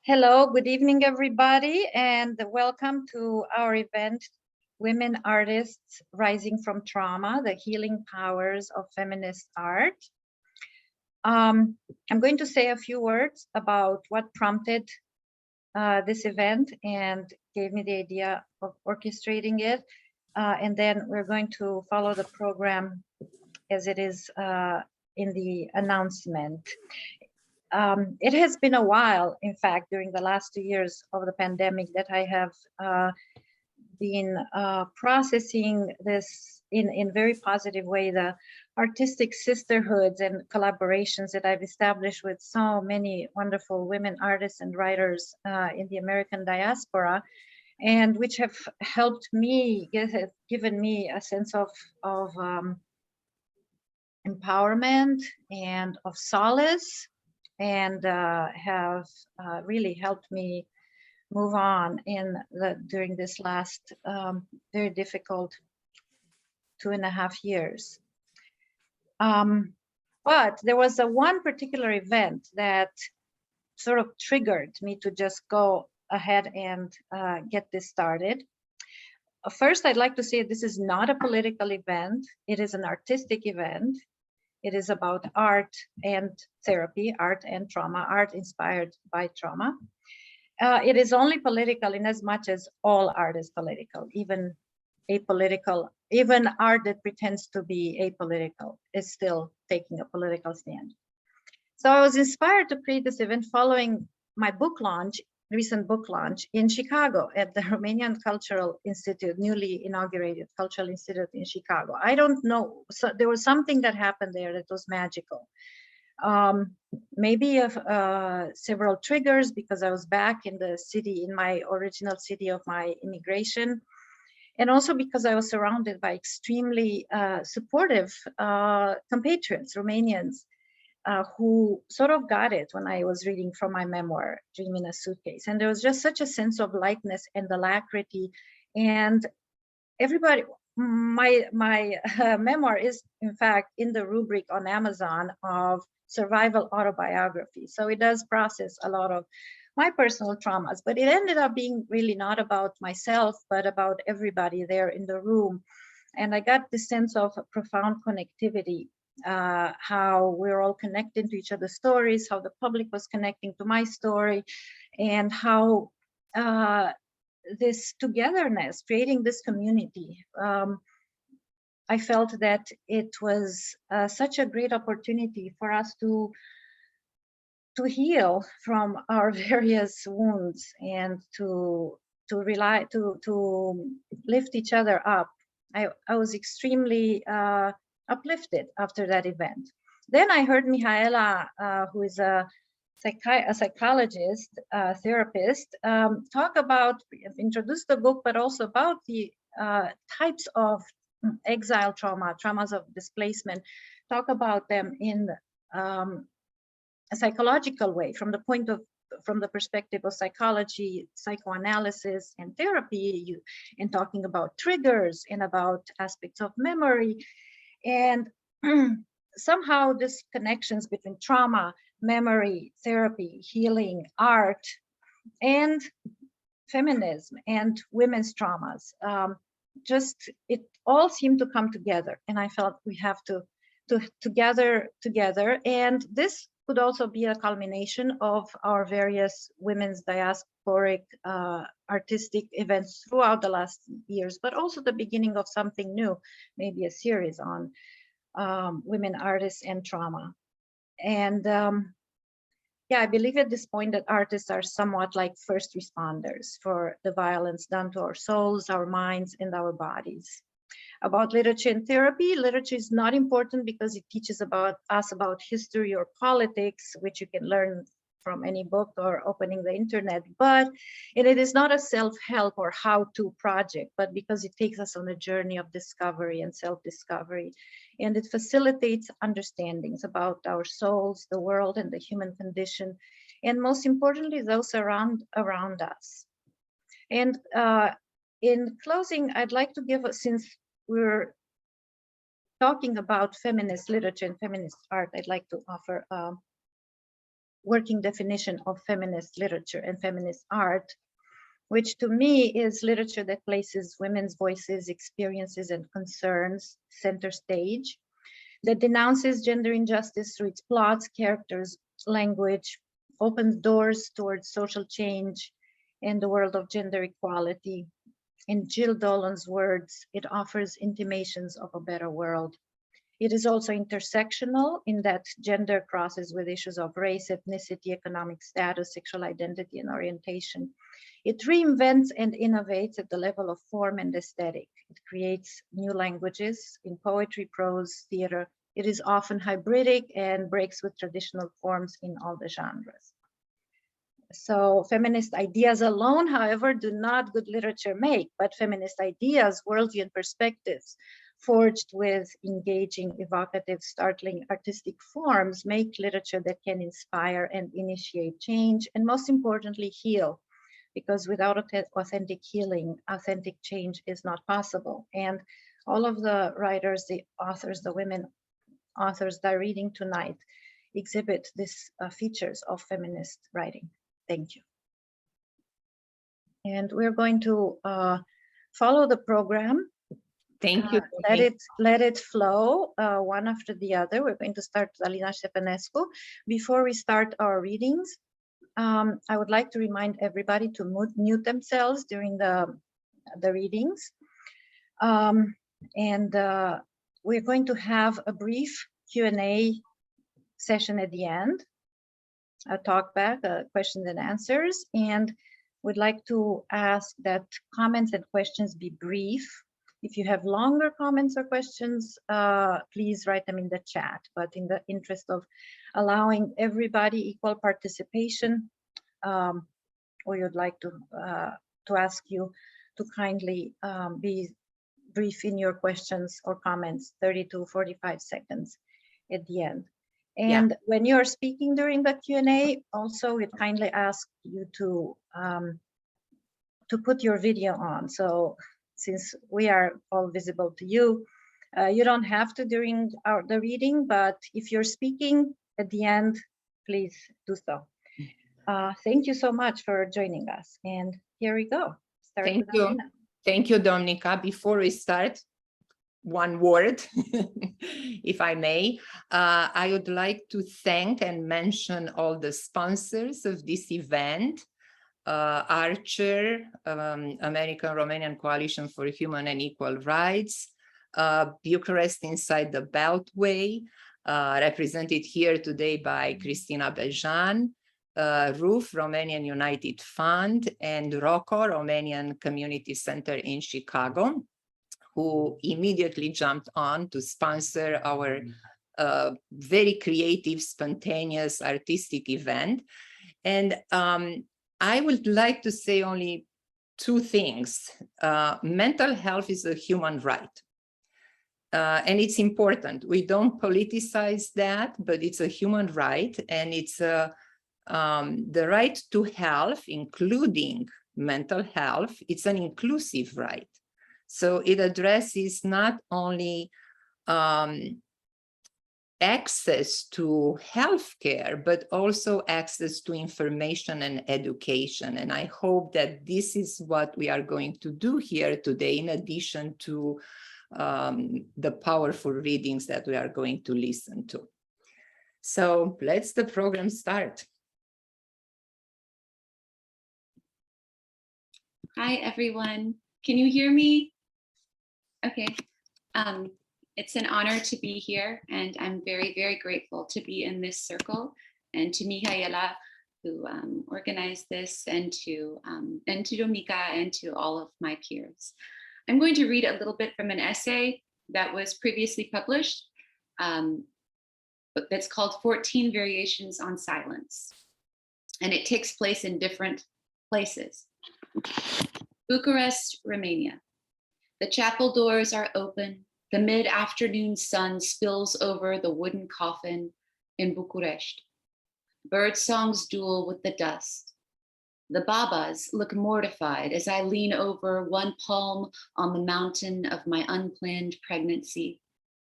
Hello, good evening, everybody, and welcome to our event, Women Artists Rising from Trauma, the Healing Powers of Feminist Art. I'm going to say a few words about what prompted this event and gave me the idea of orchestrating it. And then we're going to follow the program as it is in the announcement. It has been a while, in fact, during the last 2 years of the pandemic that I have been processing this in very positive way, the artistic sisterhoods and collaborations that I've established with so many wonderful women artists and writers in the American diaspora, and which have helped me, given me a sense of empowerment and of solace, and have really helped me move on during this last very difficult 2.5 years. But there was one particular event that sort of triggered me to just go ahead and get this started. First, I'd like to say this is not a political event. It is an artistic event. It is about art and therapy, art and trauma, art inspired by trauma. It is only political in as much as all art is political, even apolitical, even art that pretends to be apolitical is still taking a political stand. So I was inspired to create this event following my book launch, recent book launch in Chicago at the Romanian Cultural Institute, newly inaugurated Cultural Institute in Chicago. I don't know, so there was something that happened there that was magical. Maybe several triggers, because I was back in the city, in my original city of my immigration, and also because I was surrounded by extremely supportive compatriots, Romanians, who sort of got it when I was reading from my memoir, Dream in a Suitcase. And there was just such a sense of lightness and alacrity. And everybody, my memoir is in fact in the rubric on Amazon of survival autobiography. So it does process a lot of my personal traumas, but it ended up being really not about myself, but about everybody there in the room. And I got this sense of profound connectivity, how we're all connecting to each other's stories, how the public was connecting to my story, and how this togetherness, creating this community. I felt that it was such a great opportunity for us to heal from our various wounds and to lift each other up. I was extremely uplifted after that event. Then I heard Mihaela, who is a psychologist, therapist, talk about, introduce the book, but also about the types of exile trauma, traumas of displacement, talk about them in a psychological way, from the perspective of psychology, psychoanalysis, and therapy, and talking about triggers and about aspects of memory. And somehow this connections between trauma, memory, therapy, healing, art, and feminism and women's traumas, just it all seemed to come together. And I felt we have to gather together. And this could also be a culmination of our various women's diasporic artistic events throughout the last years, but also the beginning of something new, maybe a series on women artists and trauma. And yeah, I believe at this point that artists are somewhat like first responders for the violence done to our souls, our minds, and our bodies. About literature and therapy, literature is not important because it teaches us about history or politics, which you can learn from any book or opening the internet, and it is not a self-help or how-to project, but because it takes us on a journey of discovery and self-discovery, and it facilitates understandings about our souls, the world, and the human condition, and most importantly, those around us. And in closing, I'd like to give, since we're talking about feminist literature and feminist art, I'd like to offer working definition of feminist literature and feminist art, which to me is literature that places women's voices, experiences, and concerns center stage, that denounces gender injustice through its plots, characters, language, opens doors towards social change and the world of gender equality. In Jill Dolan's words, it offers intimations of a better world. It is also intersectional in that gender crosses with issues of race, ethnicity, economic status, sexual identity, and orientation. It reinvents and innovates at the level of form and aesthetic. It creates new languages in poetry, prose, theater. It is often hybridic and breaks with traditional forms in all the genres. So feminist ideas alone, however, do not good literature make, but feminist ideas, worldview, and perspectives forged with engaging, evocative, startling artistic forms make literature that can inspire and initiate change, and most importantly, heal, because without authentic healing, authentic change is not possible. And all of the writers, the authors, the women authors that are reading tonight exhibit these features of feminist writing. Thank you. And we're going to follow the program. Thank you. Let it flow one after the other. We're going to start with Alina Ștefănescu. Before we start our readings, I would like to remind everybody to mute themselves during the readings. We're going to have a brief Q&A session at the end, a talk back, questions and answers, and we'd like to ask that comments and questions be brief. If you have longer comments or questions, please write them in the chat, but in the interest of allowing everybody equal participation, we would like to ask you to kindly be brief in your questions or comments, 30 to 45 seconds at the end. And when you're speaking during the Q&A, also we'd kindly ask you to put your video on. So since we are all visible to you, you don't have to during the reading, but if you're speaking at the end, please do so. Thank you so much for joining us. And here we go. Thank you. Thank you, Dominica. Before we start, one word, if I may. I would like to thank and mention all the sponsors of this event. Archer, American Romanian Coalition for Human and Equal Rights, Bucharest Inside the Beltway, represented here today by Cristina Bejan, RUF, Romanian United Fund, and ROCO, Romanian Community Center in Chicago, who immediately jumped on to sponsor our very creative, spontaneous, artistic event. And I would like to say only two things. Mental health is a human right. And it's important. We don't politicize that, but it's a human right. And it's the right to health, including mental health. It's an inclusive right. So it addresses not only access to healthcare, but also access to information and education. And I hope that this is what we are going to do here today, in addition to the powerful readings that we are going to listen to. So let's the program start. Hi, everyone. Can you hear me? Okay. It's an honor to be here, and I'm very, very grateful to be in this circle, and to Mihaela, who organized this, and to Dominica, and to all of my peers. I'm going to read a little bit from an essay that was previously published, that's called 14 Variations on Silence, and it takes place in different places. Bucharest, Romania. The chapel doors are open. The mid-afternoon sun spills over the wooden coffin in Bucharest. Bird songs duel with the dust. The babas look mortified as I lean over one palm on the mountain of my unplanned pregnancy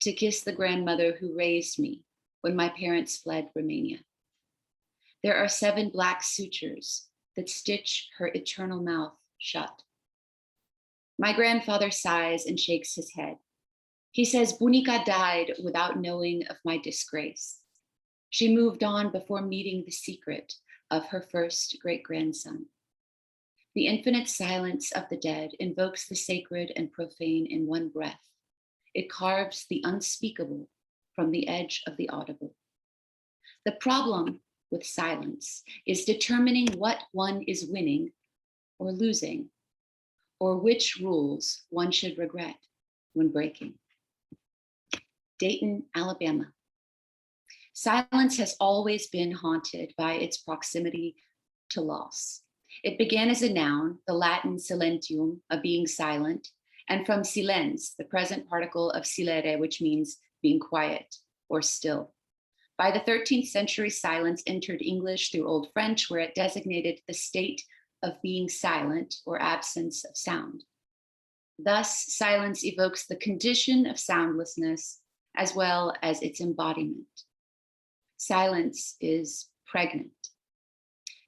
to kiss the grandmother who raised me when my parents fled Romania. There are 7 black sutures that stitch her eternal mouth shut. My grandfather sighs and shakes his head. He says Bunika died without knowing of my disgrace. She moved on before meeting the secret of her first great-grandson. The infinite silence of the dead invokes the sacred and profane in one breath. It carves the unspeakable from the edge of the audible. The problem with silence is determining what one is winning or losing, or which rules one should regret when breaking. Dayton, Alabama. Silence has always been haunted by its proximity to loss. It began as a noun, the Latin silentium, of being silent, and from silens, the present particle of silere, which means being quiet or still. By the 13th century, silence entered English through Old French, where it designated the state of being silent or absence of sound. Thus, silence evokes the condition of soundlessness as well as its embodiment. Silence is pregnant.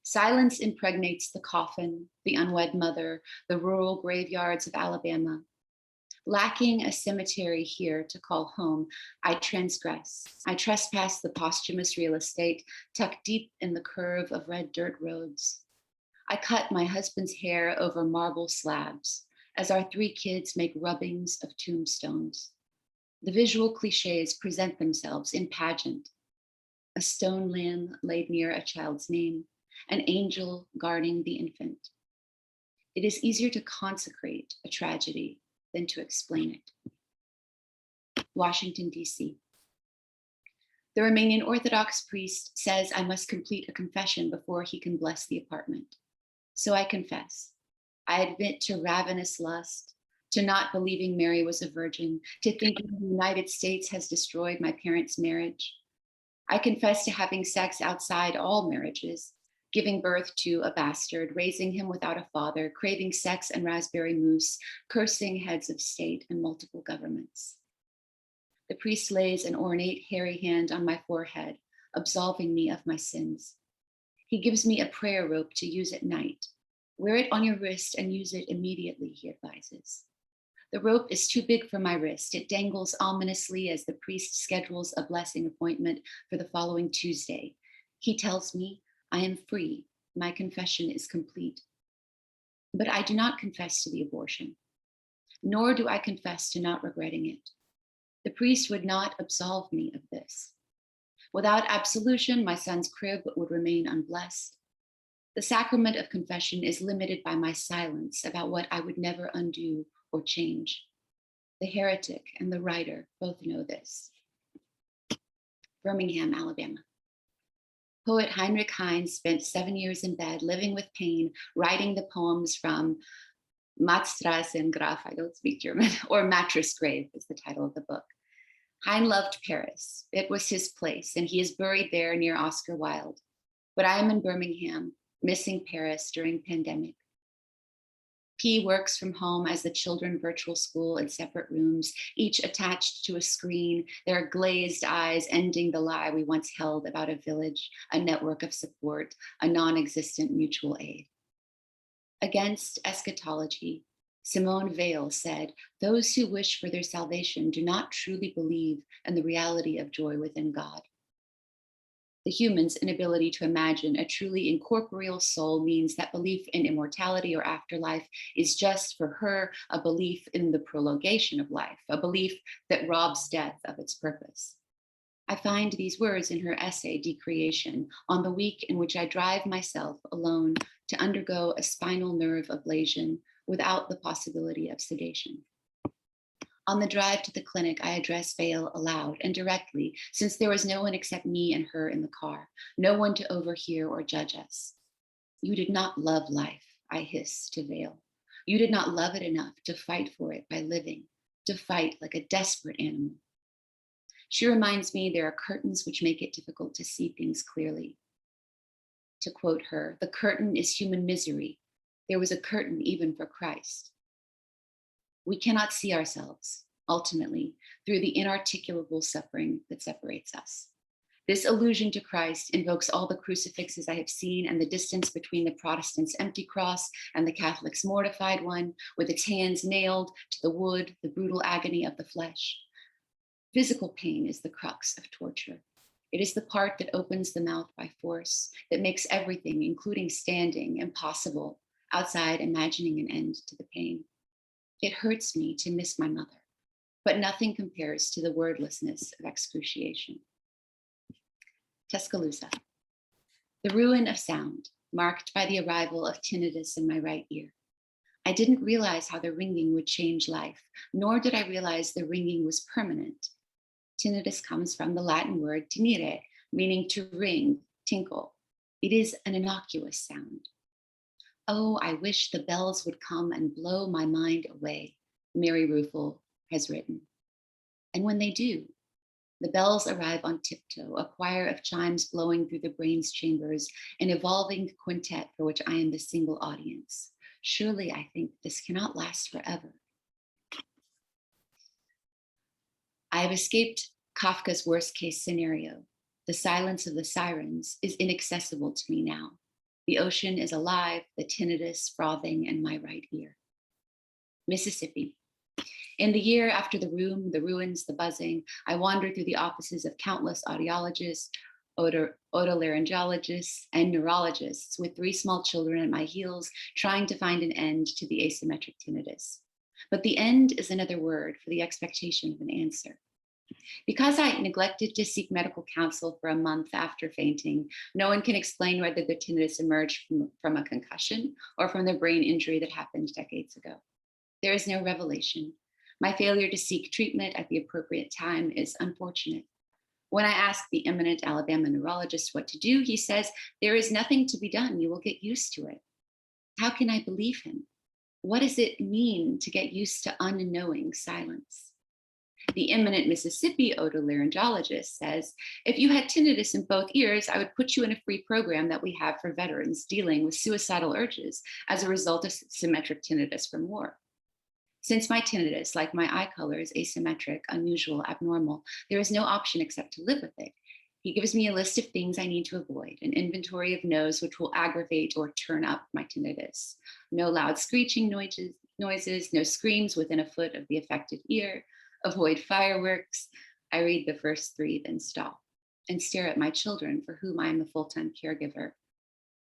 Silence impregnates the coffin, the unwed mother, the rural graveyards of Alabama. Lacking a cemetery here to call home, I transgress. I trespass the posthumous real estate tucked deep in the curve of red dirt roads. I cut my husband's hair over marble slabs as our 3 kids make rubbings of tombstones. The visual cliches present themselves in pageant. A stone lamb laid near a child's name, an angel guarding the infant. It is easier to consecrate a tragedy than to explain it. Washington, D.C. The Romanian Orthodox priest says I must complete a confession before he can bless the apartment. So I confess. I admit to ravenous lust, to not believing Mary was a virgin, to thinking the United States has destroyed my parents' marriage. I confess to having sex outside all marriages, giving birth to a bastard, raising him without a father, craving sex and raspberry mousse, cursing heads of state and multiple governments. The priest lays an ornate, hairy hand on my forehead, absolving me of my sins. He gives me a prayer rope to use at night. Wear it on your wrist and use it immediately, he advises. The rope is too big for my wrist. It dangles ominously as the priest schedules a blessing appointment for the following Tuesday. He tells me, I am free. My confession is complete. But I do not confess to the abortion, nor do I confess to not regretting it. The priest would not absolve me of this. Without absolution, my son's crib would remain unblessed. The sacrament of confession is limited by my silence about what I would never undo or change. The heretic and the writer both know this. Birmingham, Alabama. Poet Heinrich Heine spent 7 years in bed, living with pain, writing the poems from Mattstraßengraf, I don't speak German, or Mattress Grave is the title of the book. Heine loved Paris. It was his place, and he is buried there near Oscar Wilde. But I am in Birmingham, missing Paris during pandemic. P works from home as the children virtual school in separate rooms, each attached to a screen, their glazed eyes ending the lie we once held about a village, a network of support, a non-existent mutual aid. Against eschatology, Simone Weil said, those who wish for their salvation do not truly believe in the reality of joy within God. The human's inability to imagine a truly incorporeal soul means that belief in immortality or afterlife is just for her a belief in the prolongation of life, a belief that robs death of its purpose. I find these words in her essay, Decreation, on the week in which I drive myself alone to undergo a spinal nerve ablation without the possibility of sedation. On the drive to the clinic, I address Weil aloud and directly, since there was no one except me and her in the car, no one to overhear or judge us. You did not love life, I hiss to Weil. You did not love it enough to fight for it by living, to fight like a desperate animal. She reminds me there are curtains which make it difficult to see things clearly. To quote her, the curtain is human misery. There was a curtain even for Christ. We cannot see ourselves, ultimately, through the inarticulable suffering that separates us. This allusion to Christ invokes all the crucifixes I have seen and the distance between the Protestants' empty cross and the Catholic's mortified one, with its hands nailed to the wood, the brutal agony of the flesh. Physical pain is the crux of torture. It is the part that opens the mouth by force, that makes everything, including standing, impossible, outside imagining an end to the pain. It hurts me to miss my mother, but nothing compares to the wordlessness of excruciation. Tuscaloosa, the ruin of sound, marked by the arrival of tinnitus in my right ear. I didn't realize how the ringing would change life, nor did I realize the ringing was permanent. Tinnitus comes from the Latin word tinere, meaning to ring, tinkle. It is an innocuous sound. Oh, I wish the bells would come and blow my mind away, Mary Ruefle has written. And when they do, the bells arrive on tiptoe, a choir of chimes blowing through the brain's chambers, an evolving quintet for which I am the single audience. Surely, I think, this cannot last forever. I have escaped Kafka's worst case scenario. The silence of the sirens is inaccessible to me now. The ocean is alive, the tinnitus frothing in my right ear. Mississippi. In the year after the room, the ruins, the buzzing, I wandered through the offices of countless audiologists, otolaryngologists, and neurologists with 3 small children at my heels, trying to find an end to the asymmetric tinnitus. But the end is another word for the expectation of an answer. Because I neglected to seek medical counsel for a month after fainting, no one can explain whether the tinnitus emerged from a concussion or from the brain injury that happened decades ago. There is no revelation. My failure to seek treatment at the appropriate time is unfortunate. When I ask the eminent Alabama neurologist what to do, he says, there is nothing to be done. You will get used to it. How can I believe him? What does it mean to get used to unknowing silence? The eminent Mississippi otolaryngologist says, if you had tinnitus in both ears, I would put you in a free program that we have for veterans dealing with suicidal urges as a result of symmetric tinnitus from war. Since my tinnitus, like my eye color, is asymmetric, unusual, abnormal, there is no option except to live with it. He gives me a list of things I need to avoid, an inventory of no's which will aggravate or turn up my tinnitus. No loud screeching noises, no screams within a foot of the affected ear, avoid fireworks. I read the first 3, then stop and stare at my children for whom I am a full-time caregiver.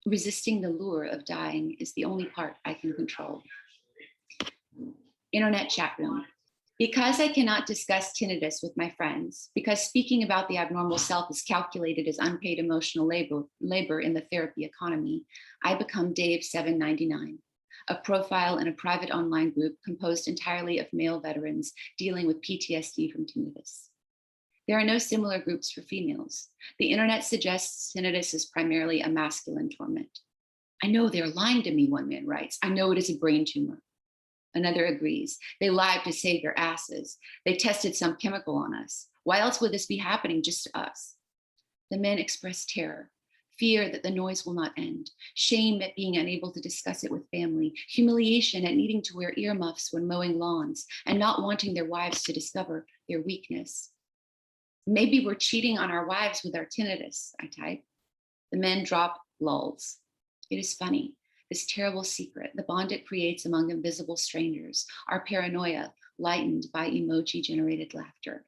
Resisting the lure of dying is the only part I can control. Internet chat room. Because I cannot discuss tinnitus with my friends, because speaking about the abnormal self is calculated as unpaid emotional labor in the therapy economy, I become Dave 799, a profile in a private online group composed entirely of male veterans dealing with PTSD from tinnitus. There are no similar groups for females. The internet suggests tinnitus is primarily a masculine torment. I know they're lying to me, one man writes. I know it is a brain tumor. Another agrees. They lied to save their asses. They tested some chemical on us. Why else would this be happening just to us? The men express terror, fear that the noise will not end, shame at being unable to discuss it with family, humiliation at needing to wear earmuffs when mowing lawns, and not wanting their wives to discover their weakness. Maybe we're cheating on our wives with our tinnitus, I type. The men drop lulls. It is funny. This terrible secret, the bond it creates among invisible strangers, our paranoia lightened by emoji-generated laughter.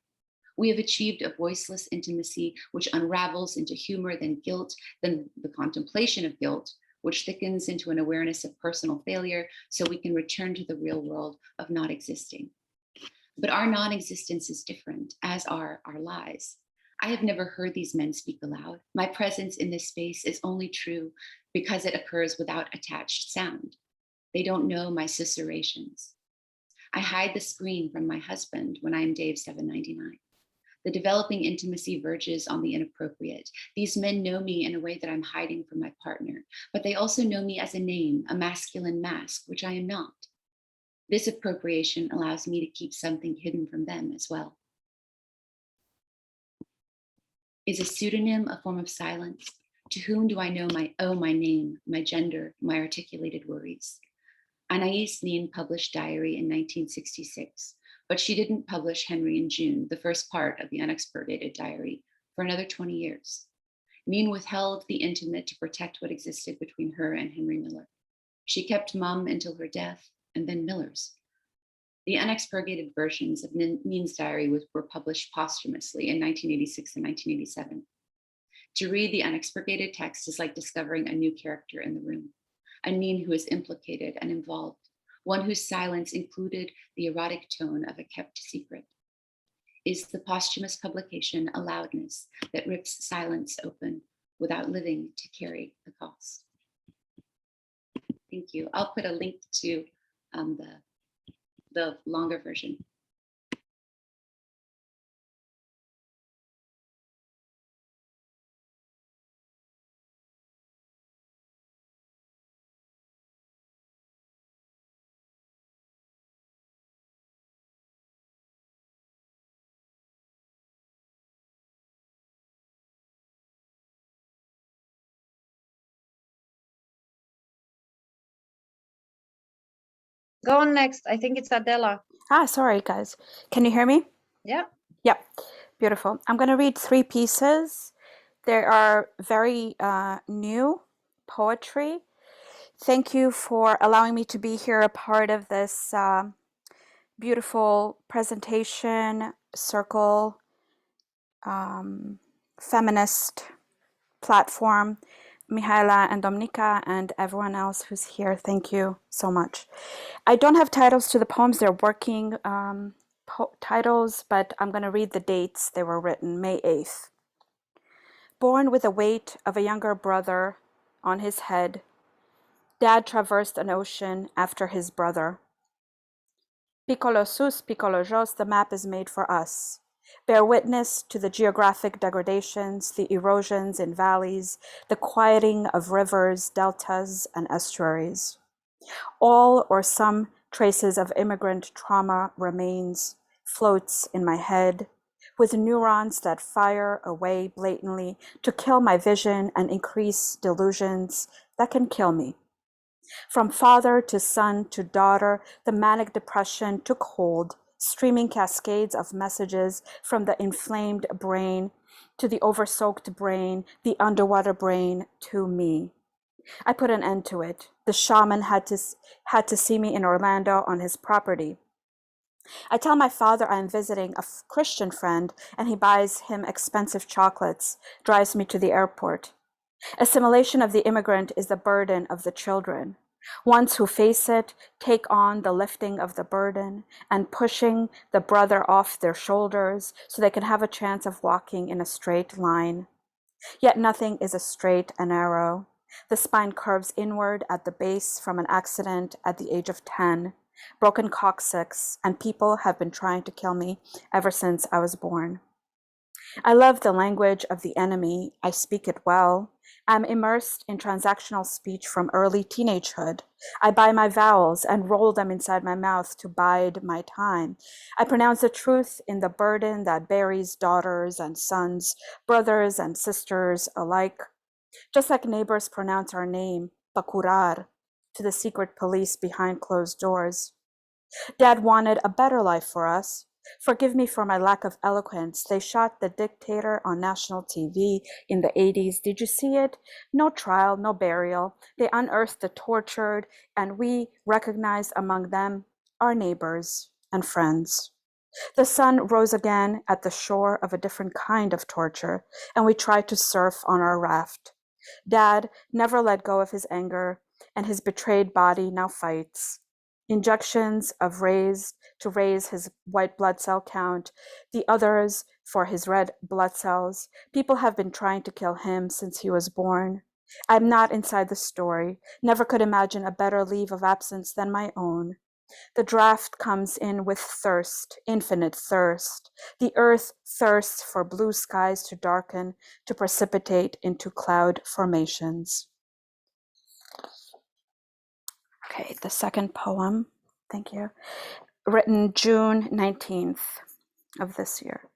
We have achieved a voiceless intimacy which unravels into humor, then guilt, then the contemplation of guilt, which thickens into an awareness of personal failure so we can return to the real world of not existing. But our non-existence is different, as are our lies. I have never heard these men speak aloud. My presence in this space is only true because it occurs without attached sound. They don't know my susurrations. I hide the screen from my husband when I am Dave 799. The developing intimacy verges on the inappropriate. These men know me in a way that I'm hiding from my partner, but they also know me as a name, a masculine mask, which I am not. This appropriation allows me to keep something hidden from them as well. Is a pseudonym a form of silence? To whom do I know my name, my gender, my articulated worries? Anais Nin published Diary in 1966, but she didn't publish Henry and June, the first part of the unexpurgated diary, for another 20 years. Min withheld the intimate to protect what existed between her and Henry Miller. She kept Mum until her death, and then Miller's. The unexpurgated versions of Min's diary were published posthumously in 1986 and 1987. To read the unexpurgated text is like discovering a new character in the room, a Min who is implicated and involved, one whose silence included the erotic tone of a kept secret. Is the posthumous publication a loudness that rips silence open without living to carry the cost? Thank you. I'll put a link to the longer version. Go on next. I think it's Adela. Sorry, guys. Can you hear me? Yeah. Yep. Beautiful. I'm going to read 3 pieces. They are very new poetry. Thank you for allowing me to be here, a part of this beautiful presentation, circle, feminist platform. Mihaela and Dominika and everyone else who's here, thank you so much. I don't have titles to the poems, they're working titles, but I'm going to read the dates they were written. May 8th. Born with the weight of a younger brother on his head, Dad traversed an ocean after his brother. Piccolo sus, piccolo jos, the map is made for us. Bear witness to the geographic degradations, the erosions in valleys, the quieting of rivers, deltas, and estuaries. All or some traces of immigrant trauma remains, floats in my head, with neurons that fire away blatantly to kill my vision and increase delusions that can kill me. From father to son to daughter, the manic depression took hold, streaming cascades of messages from the inflamed brain to the oversoaked brain, the underwater brain to me. I put an end to it. The shaman had to see me in Orlando on his property. I tell my father I am visiting a Christian friend and he buys him expensive chocolates, drives me to the airport. Assimilation of the immigrant is the burden of the children. Ones who face it take on the lifting of the burden and pushing the brother off their shoulders so they can have a chance of walking in a straight line. Yet nothing is a straight and narrow. The spine curves inward at the base from an accident at the age of 10, broken coccyx, and people have been trying to kill me ever since I was born. I love the language of the enemy. I speak it well. I'm immersed in transactional speech from early teenagehood. I buy my vowels and roll them inside my mouth to bide my time. I pronounce the truth in the burden that buries daughters and sons, brothers and sisters alike. Just like neighbors pronounce our name, Bakurar, to the secret police behind closed doors. Dad wanted a better life for us. Forgive me for my lack of eloquence. They shot the dictator on national TV in the 80s. Did you see it? No trial, no burial. They unearthed the tortured, and we recognized among them our neighbors and friends. The sun rose again at the shore of a different kind of torture, and we tried to surf on our raft. Dad never let go of his anger, and his betrayed body now fights. Injections of raise his white blood cell count, the others for his red blood cells. People have been trying to kill him since he was born. I'm not inside the story, never could imagine a better leave of absence than my own. The draft comes in with thirst, infinite thirst. The earth thirsts for blue skies to darken, to precipitate into cloud formations. Okay, the second poem, thank you, written June 19th of this year.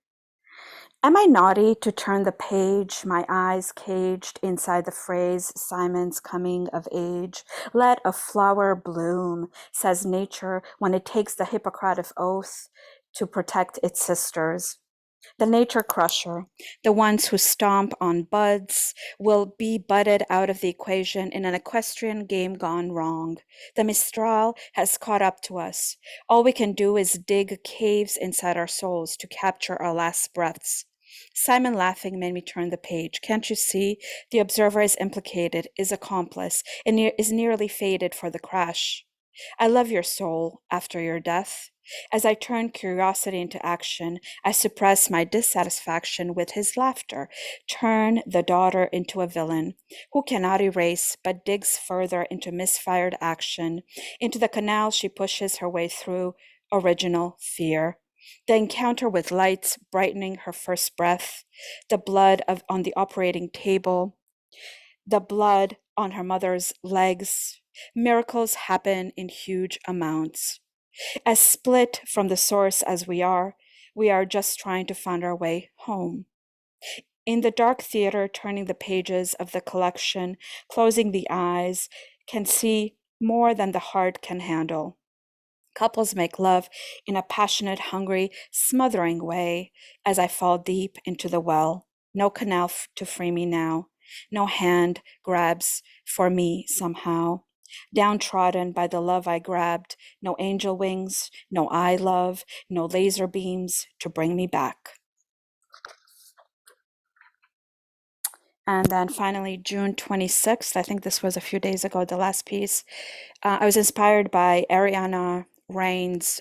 Am I naughty to turn the page, my eyes caged inside the phrase, Simon's coming of age? Let a flower bloom, says nature when it takes the Hippocratic oath to protect its sisters. The nature crusher, the ones who stomp on buds, will be butted out of the equation in an equestrian game gone wrong. The Mistral has caught up to us. All we can do is dig caves inside our souls to capture our last breaths. Simon laughing made me turn the page. Can't you see? The observer is implicated, is accomplice, and is nearly fated for the crash. I love your soul after your death. As I turn curiosity into action, I suppress my dissatisfaction with his laughter, turn the daughter into a villain who cannot erase but digs further into misfired action. Into the canal she pushes her way through original fear. The encounter with lights brightening her first breath, the blood on the operating table, the blood on her mother's legs. Miracles happen in huge amounts. As split from the source as we are just trying to find our way home. In the dark theater, turning the pages of the collection, closing the eyes, can see more than the heart can handle. Couples make love in a passionate, hungry, smothering way as I fall deep into the well. No canal to free me now. No hand grabs for me somehow. Downtrodden by the love I grabbed, no angel wings, no eye love, no laser beams to bring me back. And then finally, June 26th, I think this was a few days ago, the last piece. I was inspired by Ariana Rain's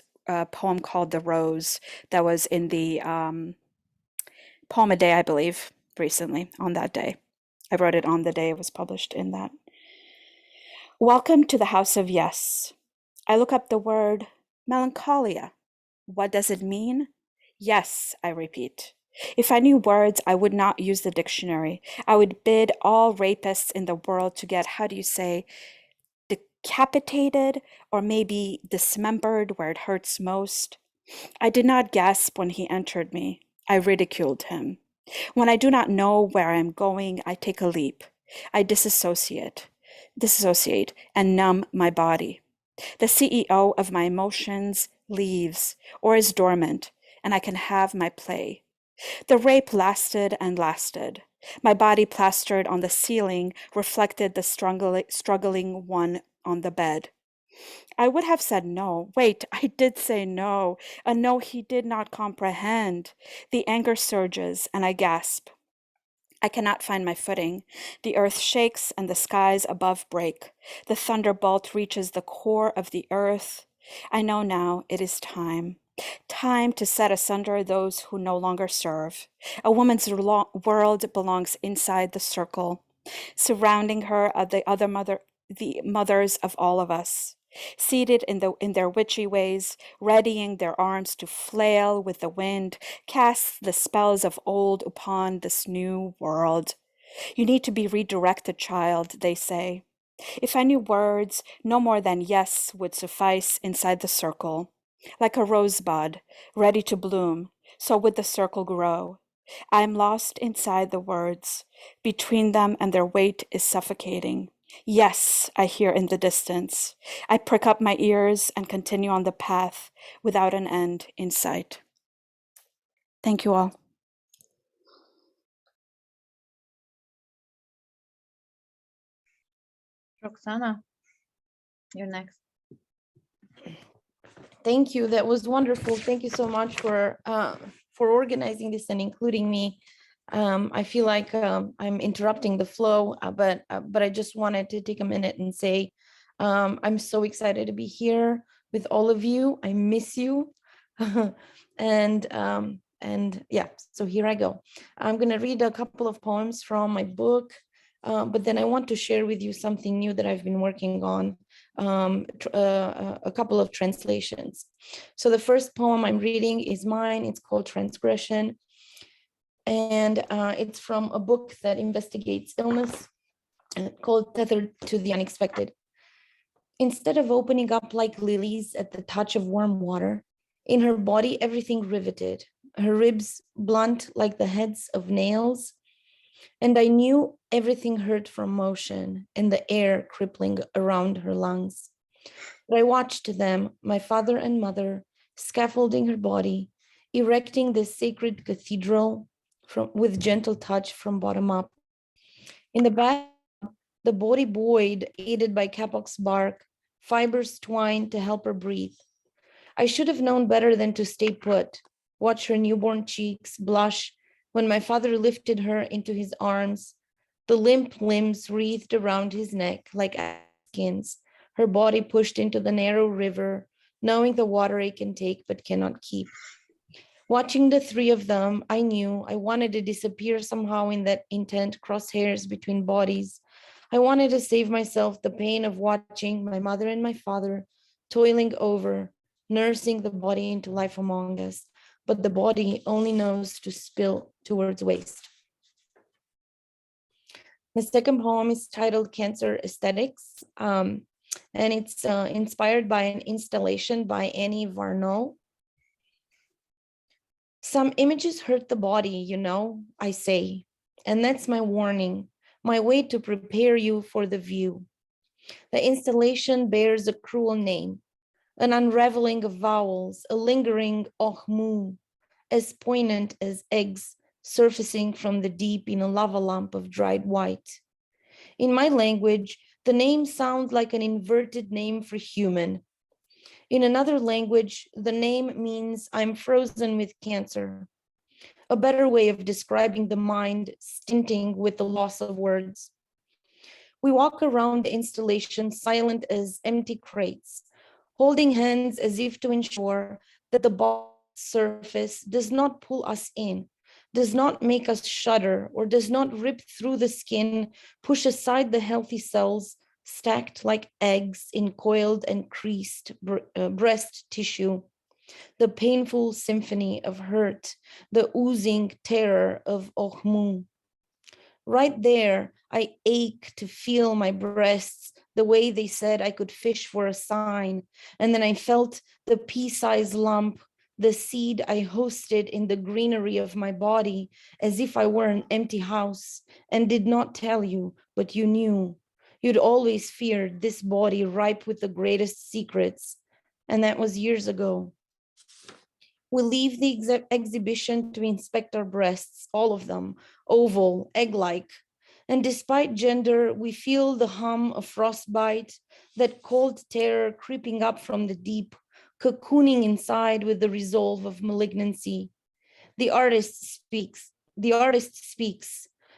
poem called The Rose that was in the Poem a Day, I believe, recently on that day. I wrote it on the day it was published in that. Welcome to the House of Yes. I look up the word melancholia. What does it mean? Yes, I repeat. If I knew words, I would not use the dictionary. I would bid all rapists in the world to get, how do you say, decapitated or maybe dismembered where it hurts most. I did not gasp when he entered me. I ridiculed him. When I do not know where I am going, I take a leap. I disassociate and numb my body. The CEO of my emotions leaves or is dormant, and I can have my play. The rape lasted and lasted. My body plastered on the ceiling reflected the struggling one on the bed. I would have said no. Wait, I did say no. A no he did not comprehend. The anger surges, and I gasp. I cannot find my footing. The earth shakes and the skies above break. The thunderbolt reaches the core of the earth. I know now it is time. Time to set asunder those who no longer serve. A woman's world belongs inside the circle. Surrounding her are the mothers of all of us. Seated in their witchy ways, readying their arms to flail with the wind, cast the spells of old upon this new world. You need to be redirected, child, they say. If I knew words, no more than yes would suffice inside the circle. Like a rosebud, ready to bloom, so would the circle grow. I am lost inside the words. Between them and their weight is suffocating. Yes, I hear in the distance. I prick up my ears and continue on the path without an end in sight. Thank you all. Roxana, you're next. Thank you. That was wonderful. Thank you so much for organizing this and including me. I feel like I'm interrupting the flow, but I just wanted to take a minute and say I'm so excited to be here with all of you. I miss you, and yeah. So here I go. I'm gonna read a couple of poems from my book, but then I want to share with you something new that I've been working on. A couple of translations. So the first poem I'm reading is mine. It's called Transgression. And it's from a book that investigates illness called Tethered to the Unexpected. Instead of opening up like lilies at the touch of warm water, in her body, everything riveted, her ribs blunt like the heads of nails. And I knew everything hurt from motion and the air crippling around her lungs. But I watched them, my father and mother, scaffolding her body, erecting this sacred cathedral with gentle touch from bottom up. In the back, the body buoyed, aided by kapok's bark, fibers twined to help her breathe. I should have known better than to stay put, watch her newborn cheeks blush when my father lifted her into his arms, the limp limbs wreathed around his neck like skins, her body pushed into the narrow river, knowing the water it can take but cannot keep. Watching the three of them, I knew I wanted to disappear somehow in that intent crosshairs between bodies. I wanted to save myself the pain of watching my mother and my father toiling over, nursing the body into life among us, but the body only knows to spill towards waste. The second poem is titled Cancer Aesthetics, and it's inspired by an installation by Annie Varnot. Some images hurt the body, you know, I say, and that's my warning, my way to prepare you for the view. The installation bears a cruel name, an unraveling of vowels, a lingering ohmu, as poignant as eggs surfacing from the deep in a lava lamp of dried white. In my language, the name sounds like an inverted name for human. In another language, the name means I'm frozen with cancer. A better way of describing the mind stinting with the loss of words. We walk around the installation silent as empty crates, holding hands as if to ensure that the body's surface does not pull us in, does not make us shudder, or does not rip through the skin, push aside the healthy cells stacked like eggs in coiled and creased breast tissue, the painful symphony of hurt, the oozing terror of ohmu. Right there, I ache to feel my breasts the way they said I could fish for a sign. And then I felt the pea-sized lump, the seed I hosted in the greenery of my body, as if I were an empty house and did not tell you, but you knew. You'd always feared this body ripe with the greatest secrets. And that was years ago. We leave the exhibition to inspect our breasts, all of them, oval, egg-like. And despite gender, we feel the hum of frostbite, that cold terror creeping up from the deep, cocooning inside with the resolve of malignancy. The artist speaks,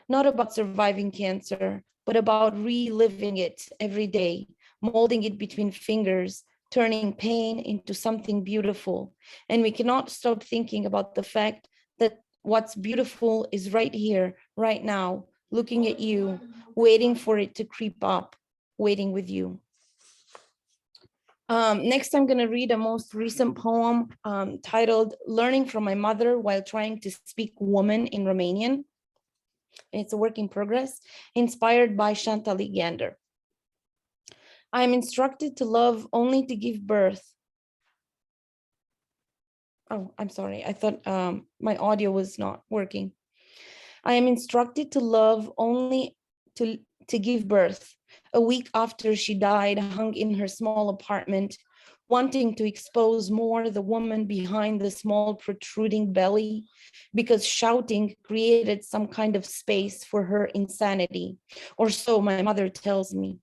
not about surviving cancer, but about reliving it every day, molding it between fingers, turning pain into something beautiful. And we cannot stop thinking about the fact that what's beautiful is right here, right now, looking at you, waiting for it to creep up, waiting with you. Next, I'm going to read a most recent poem titled Learning from My Mother While Trying to Speak Woman in Romanian. It's a work in progress, inspired by Chantal Gander. I am instructed to love only to give birth. Oh, I'm sorry. I thought my audio was not working. I am instructed to love only to give birth. A week after she died, hung in her small apartment, wanting to expose more the woman behind the small protruding belly, because shouting created some kind of space for her insanity, or so my mother tells me.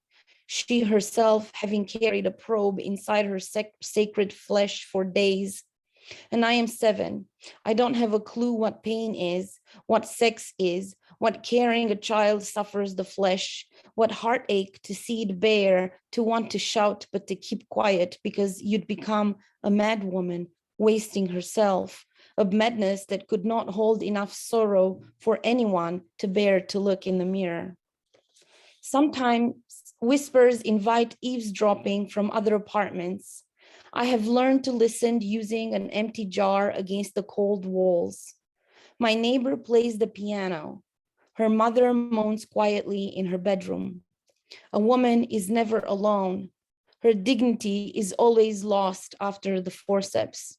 She herself having carried a probe inside her sacred flesh for days. And I am 7. I don't have a clue what pain is, what sex is, what carrying a child suffers the flesh, what heartache to see it bare, to want to shout but to keep quiet because you'd become a mad woman wasting herself, a madness that could not hold enough sorrow for anyone to bear to look in the mirror. Sometimes whispers invite eavesdropping from other apartments. I have learned to listen using an empty jar against the cold walls. My neighbor plays the piano. Her mother moans quietly in her bedroom. A woman is never alone. Her dignity is always lost after the forceps.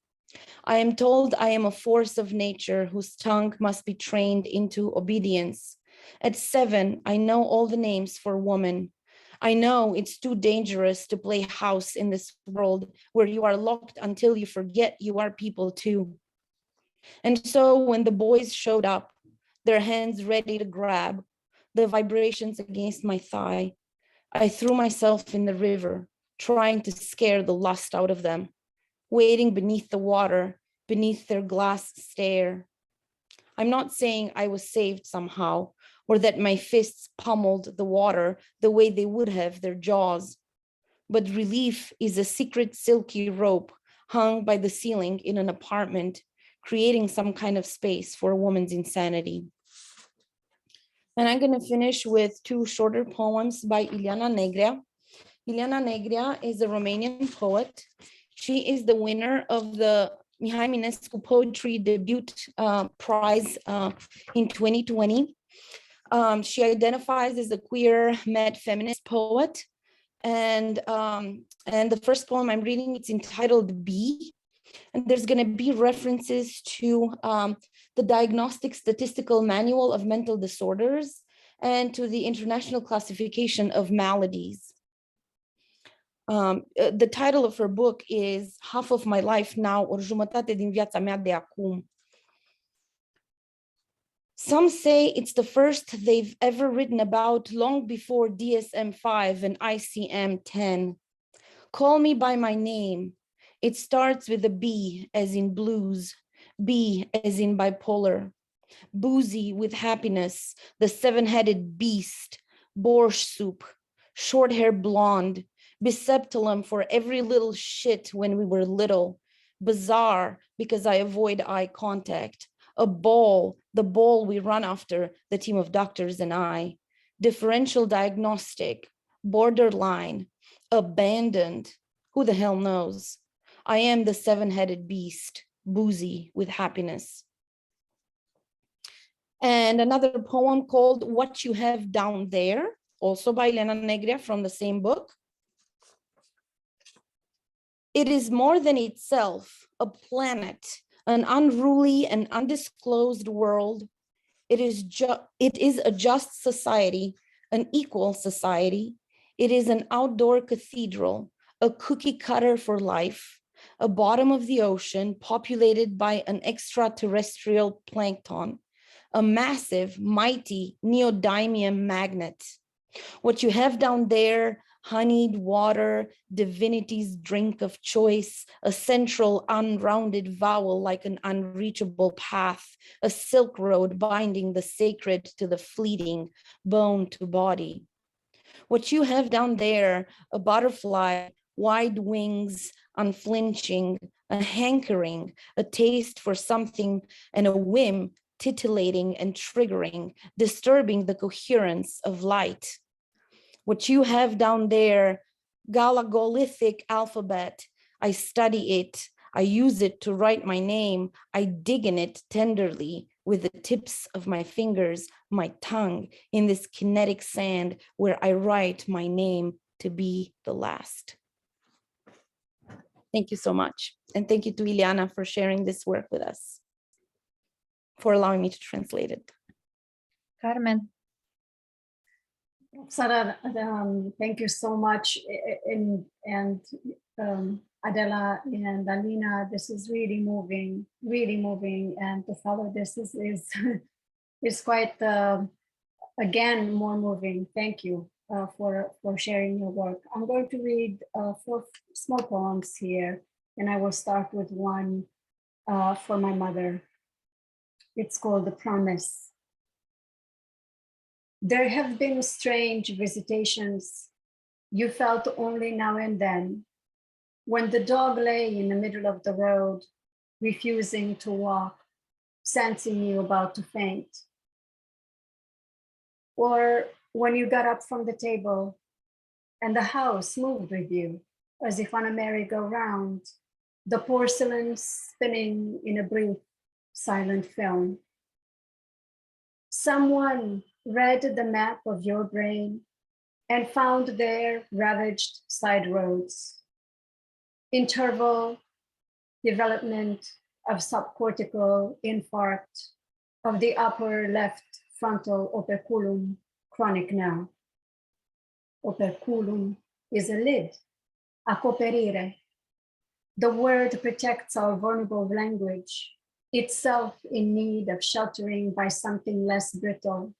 I am told I am a force of nature whose tongue must be trained into obedience. At 7, I know all the names for woman. I know it's too dangerous to play house in this world where you are locked until you forget you are people too. And so when the boys showed up, their hands ready to grab, the vibrations against my thigh, I threw myself in the river, trying to scare the lust out of them, waiting beneath the water, beneath their glass stare. I'm not saying I was saved somehow, or that my fists pummeled the water the way they would have their jaws. But relief is a secret silky rope hung by the ceiling in an apartment, creating some kind of space for a woman's insanity. And I'm going to finish with two shorter poems by Ileana Negrea. Ileana Negrea is a Romanian poet. She is the winner of the Mihai Minescu Poetry Debut Prize in 2020. She identifies as a queer med feminist poet. And the first poem I'm reading, it's entitled Be. And there's going to be references to the Diagnostic Statistical Manual of Mental Disorders and to the International Classification of Maladies. The title of her book is Half of My Life Now, or Jumătate din viața mea de acum. Some say it's the first they've ever written about long before DSM-5 and ICM-10. Call me by my name. It starts with a B as in blues, B as in bipolar. Boozy with happiness, the seven-headed beast, borscht soup, short hair blonde, biseptalum for every little shit when we were little, bizarre because I avoid eye contact, a ball, the ball we run after, the team of doctors and I, differential diagnostic, borderline, abandoned, who the hell knows? I am the seven-headed beast, boozy with happiness. And another poem called What You Have Down There, also by Ileana Negrea from the same book. It is more than itself, a planet, an unruly and undisclosed world. It is a just society, an equal society. It is an outdoor cathedral, a cookie cutter for life, a bottom of the ocean populated by an extraterrestrial plankton, a massive, mighty neodymium magnet. What you have down there, honeyed water, divinity's drink of choice, a central unrounded vowel like an unreachable path, a silk road binding the sacred to the fleeting, bone to body. What you have down there, a butterfly, wide wings, unflinching, a hankering, a taste for something, and a whim, titillating and triggering, disturbing the coherence of light. What you have down there, Galagolithic alphabet, I study it, I use it to write my name, I dig in it tenderly with the tips of my fingers, my tongue, in this kinetic sand where I write my name to be the last. Thank you so much. And thank you to Ileana for sharing this work with us, for allowing me to translate it. Carmen. Sara, thank you so much. Adela and Alina, this is really moving, and to follow this is quite, again, more moving. Thank you for sharing your work. I'm going to read 4 small poems here, and I will start with one for my mother. It's called The Promise. There have been strange visitations you felt only now and then, when the dog lay in the middle of the road, refusing to walk, sensing you about to faint. Or when you got up from the table and the house moved with you, as if on a merry-go-round, the porcelain spinning in a brief, silent film. Someone read the map of your brain and found there ravaged side roads, interval development of subcortical infarct of the upper left frontal operculum, chronic now. Operculum is a lid, acoperire. The word protects our vulnerable language itself in need of sheltering by something less brittle.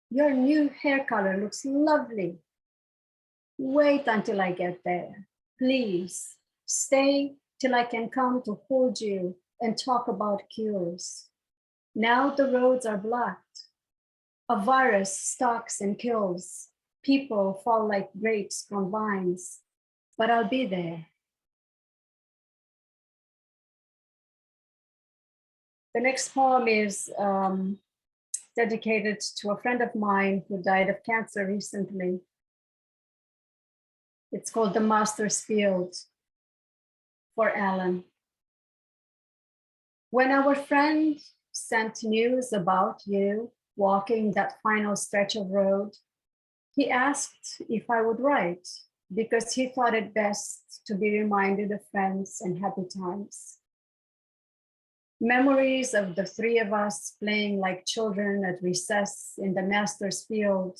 Your new hair color looks lovely. Wait until I get there. Please stay till I can come to hold you and talk about cures. Now the roads are blocked. A virus stalks and kills. People fall like grapes from vines, but I'll be there. The next poem is dedicated to a friend of mine who died of cancer recently. It's called The Master's Field for Alan. When our friend sent news about you walking that final stretch of road, he asked if I would write because he thought it best to be reminded of friends and happy times. Memories of the three of us playing like children at recess in the Master's Field,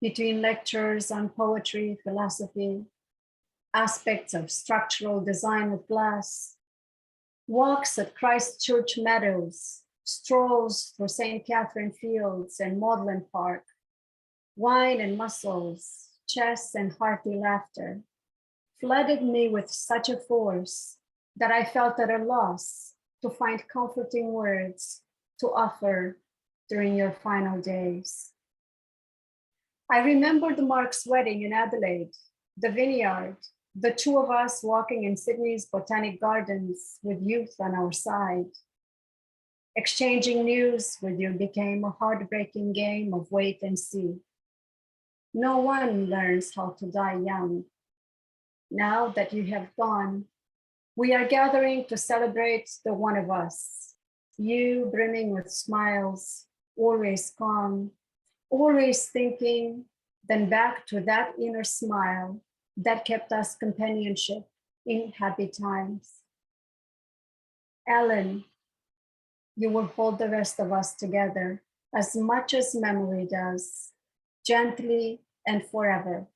between lectures on poetry, philosophy, aspects of structural design with glass, walks at Christ Church Meadows, strolls through St. Catherine Fields and Magdalen Park, wine and mussels, chess and hearty laughter, flooded me with such a force that I felt at a loss to find comforting words to offer during your final days. I remembered Mark's wedding in Adelaide, the vineyard, the two of us walking in Sydney's botanic gardens with youth on our side. Exchanging news with you became a heartbreaking game of wait and see. No one learns how to die young. Now that you have gone, we are gathering to celebrate the one of us, you brimming with smiles, always calm, always thinking, then back to that inner smile that kept us companionship in happy times. Alan, you will hold the rest of us together as much as memory does, gently and forever.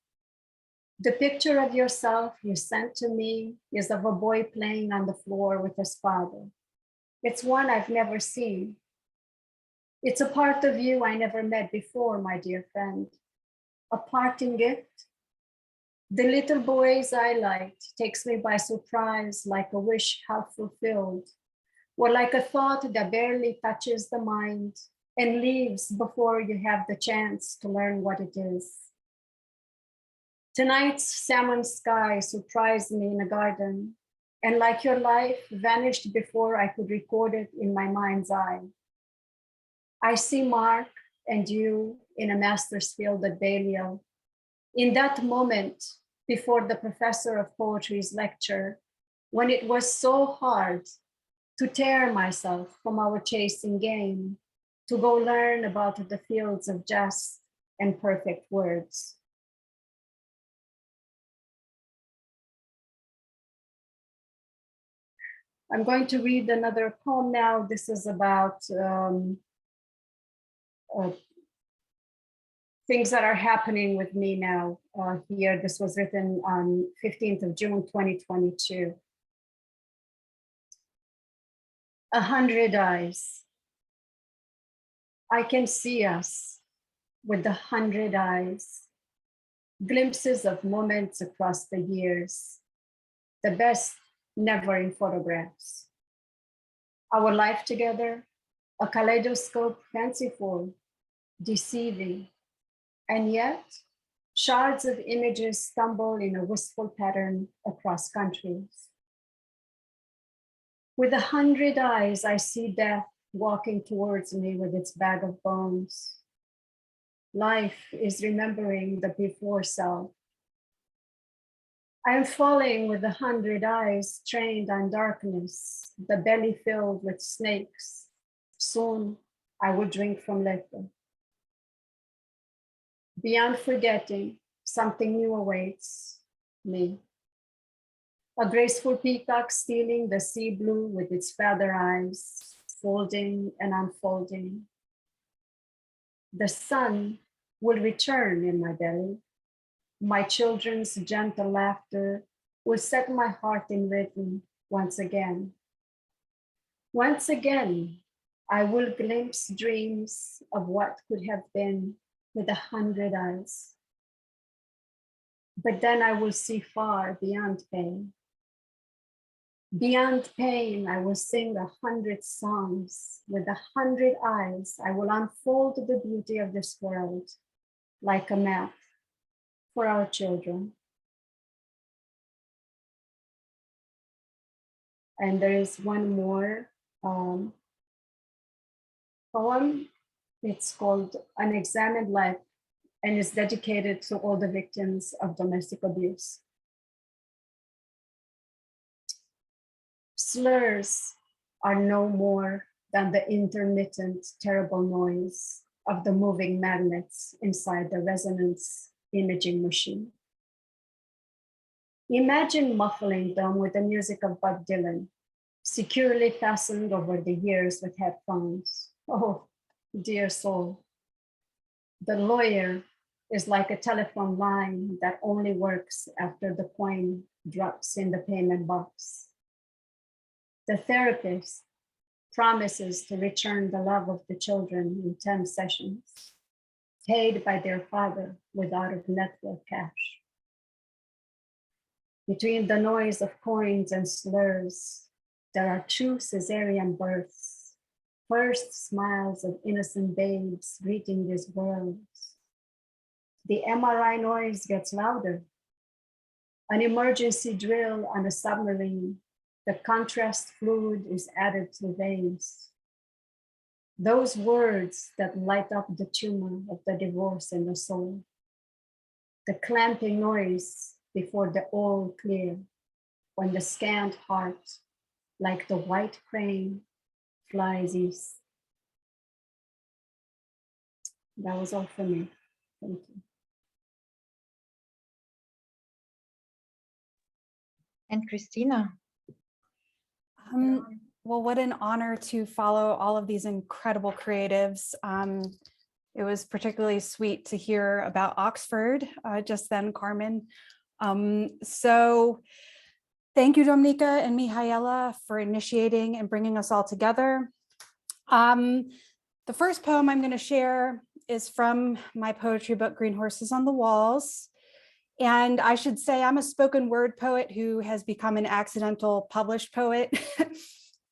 The picture of yourself you sent to me is of a boy playing on the floor with his father. It's one I've never seen. It's a part of you I never met before, my dear friend. A parting gift. The little boys I liked takes me by surprise like a wish half fulfilled, or like a thought that barely touches the mind and leaves before you have the chance to learn what it is. Tonight's salmon sky surprised me in a garden, and like your life, vanished before I could record it in my mind's eye. I see Mark and you in a Master's Field at Balliol. In that moment, before the professor of poetry's lecture, when it was so hard to tear myself from our chasing game, to go learn about the fields of just and perfect words. I'm going to read another poem now. This is about things that are happening with me now here. This was written on 15th of June, 2022. 100 eyes. I can see us with the 100 eyes, glimpses of moments across the years, the best never in photographs. Our life together, a kaleidoscope fanciful, deceiving, and yet shards of images stumble in a wistful pattern across countries. With 100 eyes, I see death walking towards me with its bag of bones. Life is remembering the before self. I am falling with 100 eyes trained on darkness, the belly filled with snakes. Soon I will drink from liquor. Beyond forgetting, something new awaits me. A graceful peacock stealing the sea blue with its feather eyes, folding and unfolding. The sun will return in my belly. My children's gentle laughter will set my heart in rhythm once again. Once again, I will glimpse dreams of what could have been with 100 eyes. But then I will see far beyond pain. Beyond pain, I will sing 100 songs. With 100 eyes, I will unfold the beauty of this world like a map for our children. And there is one more poem. It's called Unexamined Life, and is dedicated to all the victims of domestic abuse. Slurs are no more than the intermittent, terrible noise of the moving magnets inside the resonance imaging machine. Imagine muffling them with the music of Bob Dylan, securely fastened over the ears with headphones. Oh, dear soul. The lawyer is like a telephone line that only works after the coin drops in the payment box. The therapist promises to return the love of the children in 10 sessions, paid by their father with out-of-network cash. Between the noise of coins and slurs, there are 2 cesarean births, first smiles of innocent babes greeting these worlds. The MRI noise gets louder. An emergency drill on a submarine. The contrast fluid is added to veins. Those words that light up the tumor of the divorce in the soul. The clamping noise before the all clear, when the scanned heart, like the white crane, flies east. That was all for me. Thank you. And Christina. Well, what an honor to follow all of these incredible creatives. It was particularly sweet to hear about Oxford just then, Carmen. So thank you, Dominika and Mihaela, for initiating and bringing us all together. The first poem I'm going to share is from my poetry book, Green Horses on the Walls. And I should say I'm a spoken word poet who has become an accidental published poet.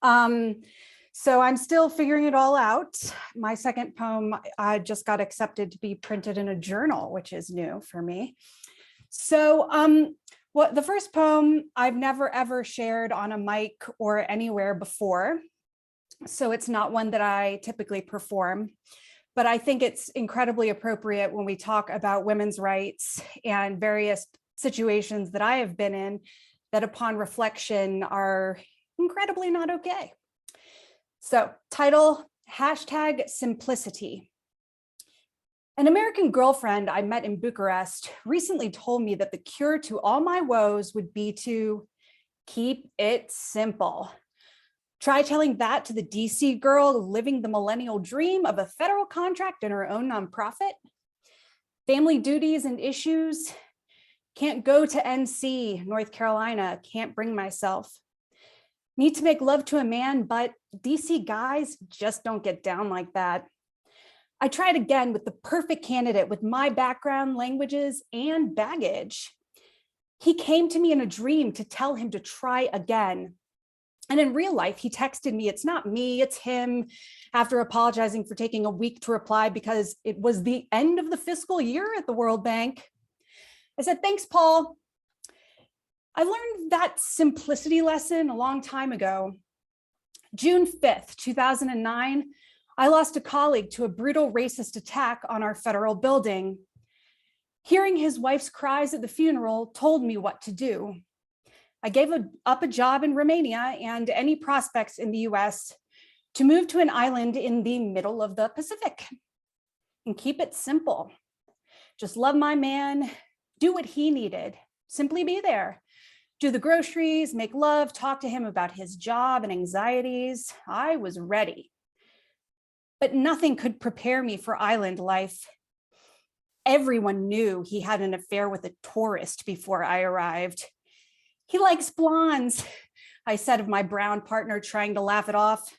So I'm still figuring it all out. My second poem just got accepted to be printed in a journal, which is new for me. So the first poem I've never ever shared on a mic or anywhere before. So it's not one that I typically perform. But I think it's incredibly appropriate when we talk about women's rights and various situations that I have been in that upon reflection are incredibly not okay. So title, #simplicity. An American girlfriend I met in Bucharest recently told me that the cure to all my woes would be to keep it simple. Try telling that to the DC girl living the millennial dream of a federal contract in her own nonprofit. Family duties and issues. Can't go to NC, North Carolina, can't bring myself. Need to make love to a man, but DC guys just don't get down like that. I tried again with the perfect candidate with my background, languages, and baggage. He came to me in a dream to tell him to try again. And in real life, he texted me, it's not me, it's him, after apologizing for taking a week to reply because it was the end of the fiscal year at the World Bank. I said, thanks, Paul. I learned that simplicity lesson a long time ago. June 5th, 2009, I lost a colleague to a brutal racist attack on our federal building. Hearing his wife's cries at the funeral told me what to do. I gave up a job in Romania and any prospects in the US to move to an island in the middle of the Pacific and keep it simple. Just love my man, do what he needed, simply be there. Do the groceries, make love, talk to him about his job and anxieties. I was ready. But nothing could prepare me for island life. Everyone knew he had an affair with a tourist before I arrived. He likes blondes, I said of my brown partner, trying to laugh it off.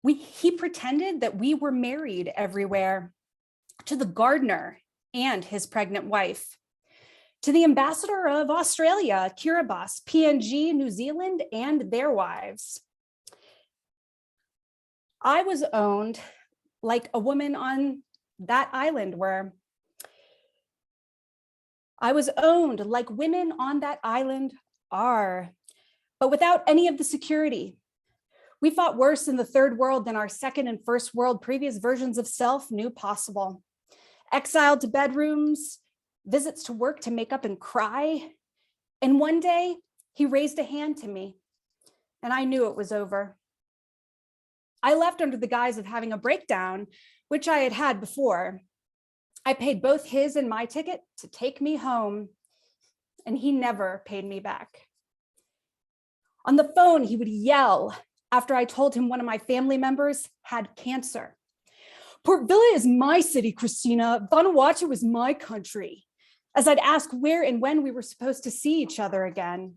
He pretended that we were married everywhere, to the gardener and his pregnant wife, to the ambassador of Australia, Kiribati, PNG, New Zealand, and their wives. I was owned like a woman on that island were. I was owned like women on that island are, but without any of the security. We fought worse in the third world than our second and first world previous versions of self knew possible. Exiled to bedrooms, visits to work to make up and cry. And one day he raised a hand to me and I knew it was over. I left under the guise of having a breakdown, which I had had before. I paid both his and my ticket to take me home, and he never paid me back. On the phone, he would yell after I told him one of my family members had cancer. Port Vila is my city, Christina. Vanuatu is my country. As I'd ask where and when we were supposed to see each other again.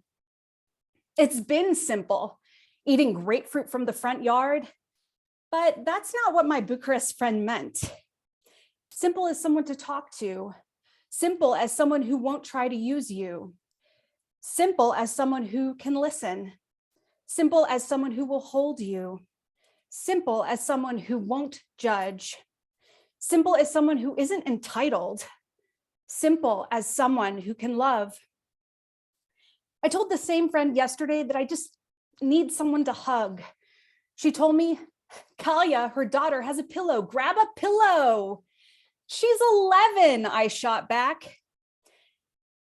It's been simple, eating grapefruit from the front yard, but that's not what my Bucharest friend meant. Simple as someone to talk to, simple as someone who won't try to use you, simple as someone who can listen, simple as someone who will hold you, simple as someone who won't judge, simple as someone who isn't entitled, simple as someone who can love. I told the same friend yesterday that I just need someone to hug. She told me, Kalia, her daughter, has a pillow. Grab a pillow. She's 11, I shot back.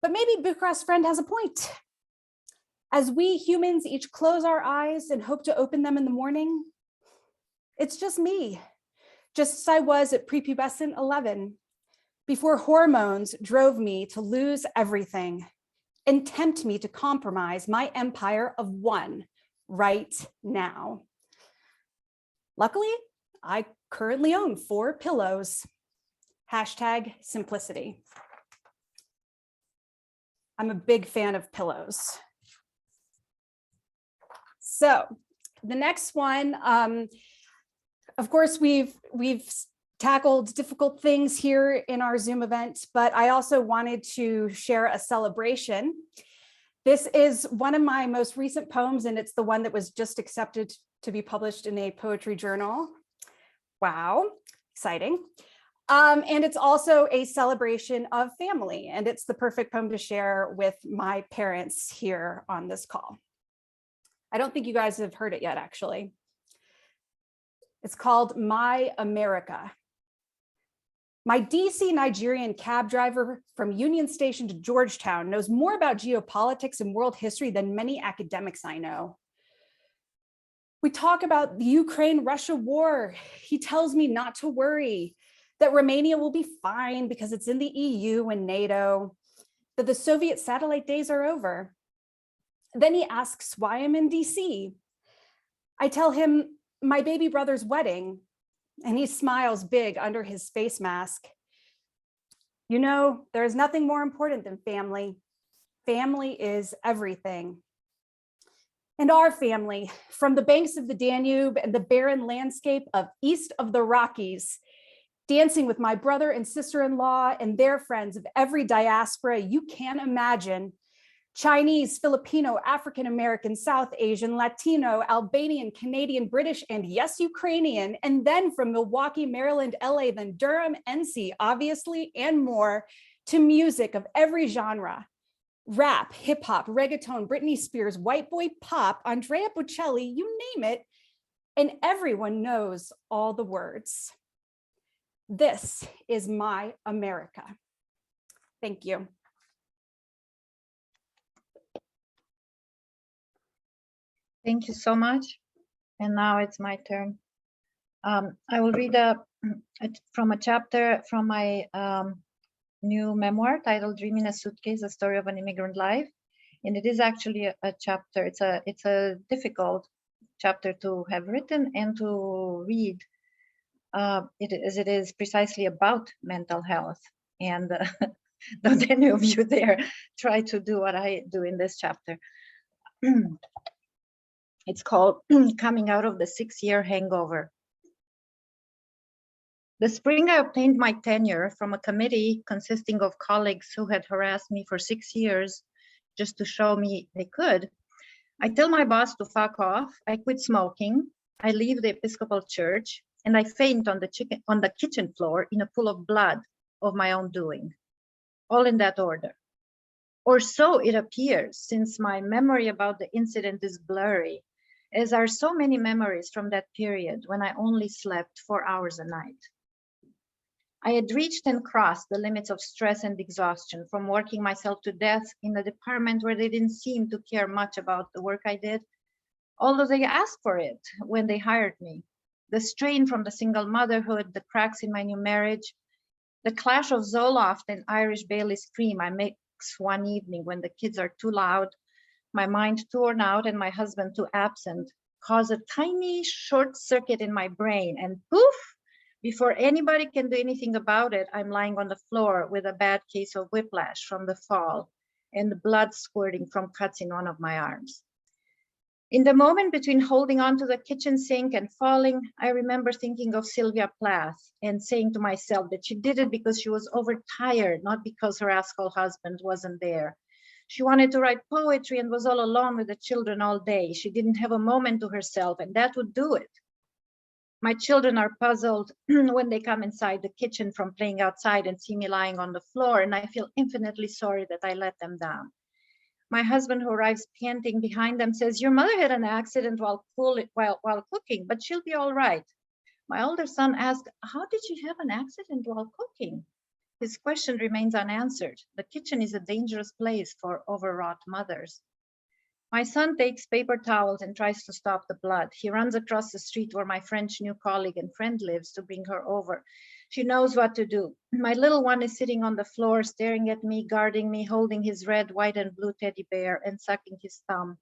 But maybe Bucharest friend has a point. As we humans each close our eyes and hope to open them in the morning, it's just me, just as I was at prepubescent 11, before hormones drove me to lose everything and tempt me to compromise my empire of one right now. Luckily, I currently own 4 pillows. #simplicity. I'm a big fan of pillows. So the next one, of course, we've tackled difficult things here in our Zoom event, but I also wanted to share a celebration. This is one of my most recent poems, and it's the one that was just accepted to be published in a poetry journal. Wow, exciting. And it's also a celebration of family, and it's the perfect poem to share with my parents here on this call. I don't think you guys have heard it yet, actually. It's called My America. My DC Nigerian cab driver from Union Station to Georgetown knows more about geopolitics and world history than many academics I know. We talk about the Ukraine-Russia war. He tells me not to worry, that Romania will be fine because it's in the EU and NATO, that the Soviet satellite days are over. Then he asks why I'm in DC. I tell him my baby brother's wedding, and he smiles big under his face mask. You know, there is nothing more important than family. Family is everything. And our family, from the banks of the Danube and the barren landscape of east of the Rockies, dancing with my brother and sister-in-law and their friends of every diaspora you can imagine, Chinese, Filipino, African-American, South Asian, Latino, Albanian, Canadian, British, and yes, Ukrainian, and then from Milwaukee, Maryland, LA, then Durham, NC, obviously, and more, to music of every genre. Rap, hip hop, reggaeton, Britney Spears, white boy pop, Andrea Bocelli, you name it, and everyone knows all the words. This is my America. Thank you. Thank you so much. And now it's my turn. I will read from a chapter from my new memoir titled Dream in a Suitcase, A Story of an Immigrant Life. And it is actually a chapter, it's a difficult chapter to have written and to read. It is precisely about mental health. And don't any of you there try to do what I do in this chapter. It's called Coming Out of the 6-Year Hangover. The spring I obtained my tenure from a committee consisting of colleagues who had harassed me for 6 years just to show me they could. I tell my boss to fuck off, I quit smoking, I leave the Episcopal Church, and I faint on the kitchen floor in a pool of blood of my own doing. All in that order. Or so it appears, since my memory about the incident is blurry, as are so many memories from that period when I only slept 4 hours a night. I had reached and crossed the limits of stress and exhaustion from working myself to death in a department where they didn't seem to care much about the work I did, although they asked for it when they hired me. The strain from the single motherhood, the cracks in my new marriage, the clash of Zoloft and Irish Bailey's cream I mix one evening when the kids are too loud, my mind torn out and my husband too absent, cause a tiny short circuit in my brain, and poof, before anybody can do anything about it, I'm lying on the floor with a bad case of whiplash from the fall and the blood squirting from cuts in one of my arms. In the moment between holding on to the kitchen sink and falling, I remember thinking of Sylvia Plath and saying to myself that she did it because she was overtired, not because her asshole husband wasn't there. She wanted to write poetry and was all alone with the children all day. She didn't have a moment to herself, and that would do it. My children are puzzled when they come inside the kitchen from playing outside and see me lying on the floor, and I feel infinitely sorry that I let them down. My husband, who arrives panting behind them, says, "Your mother had an accident while cooking, but she'll be all right." My older son asks, "How did she have an accident while cooking?" His question remains unanswered. The kitchen is a dangerous place for overwrought mothers. My son takes paper towels and tries to stop the blood. He runs across the street where my French new colleague and friend lives to bring her over. She knows what to do. My little one is sitting on the floor, staring at me, guarding me, holding his red, white, and blue teddy bear and sucking his thumb.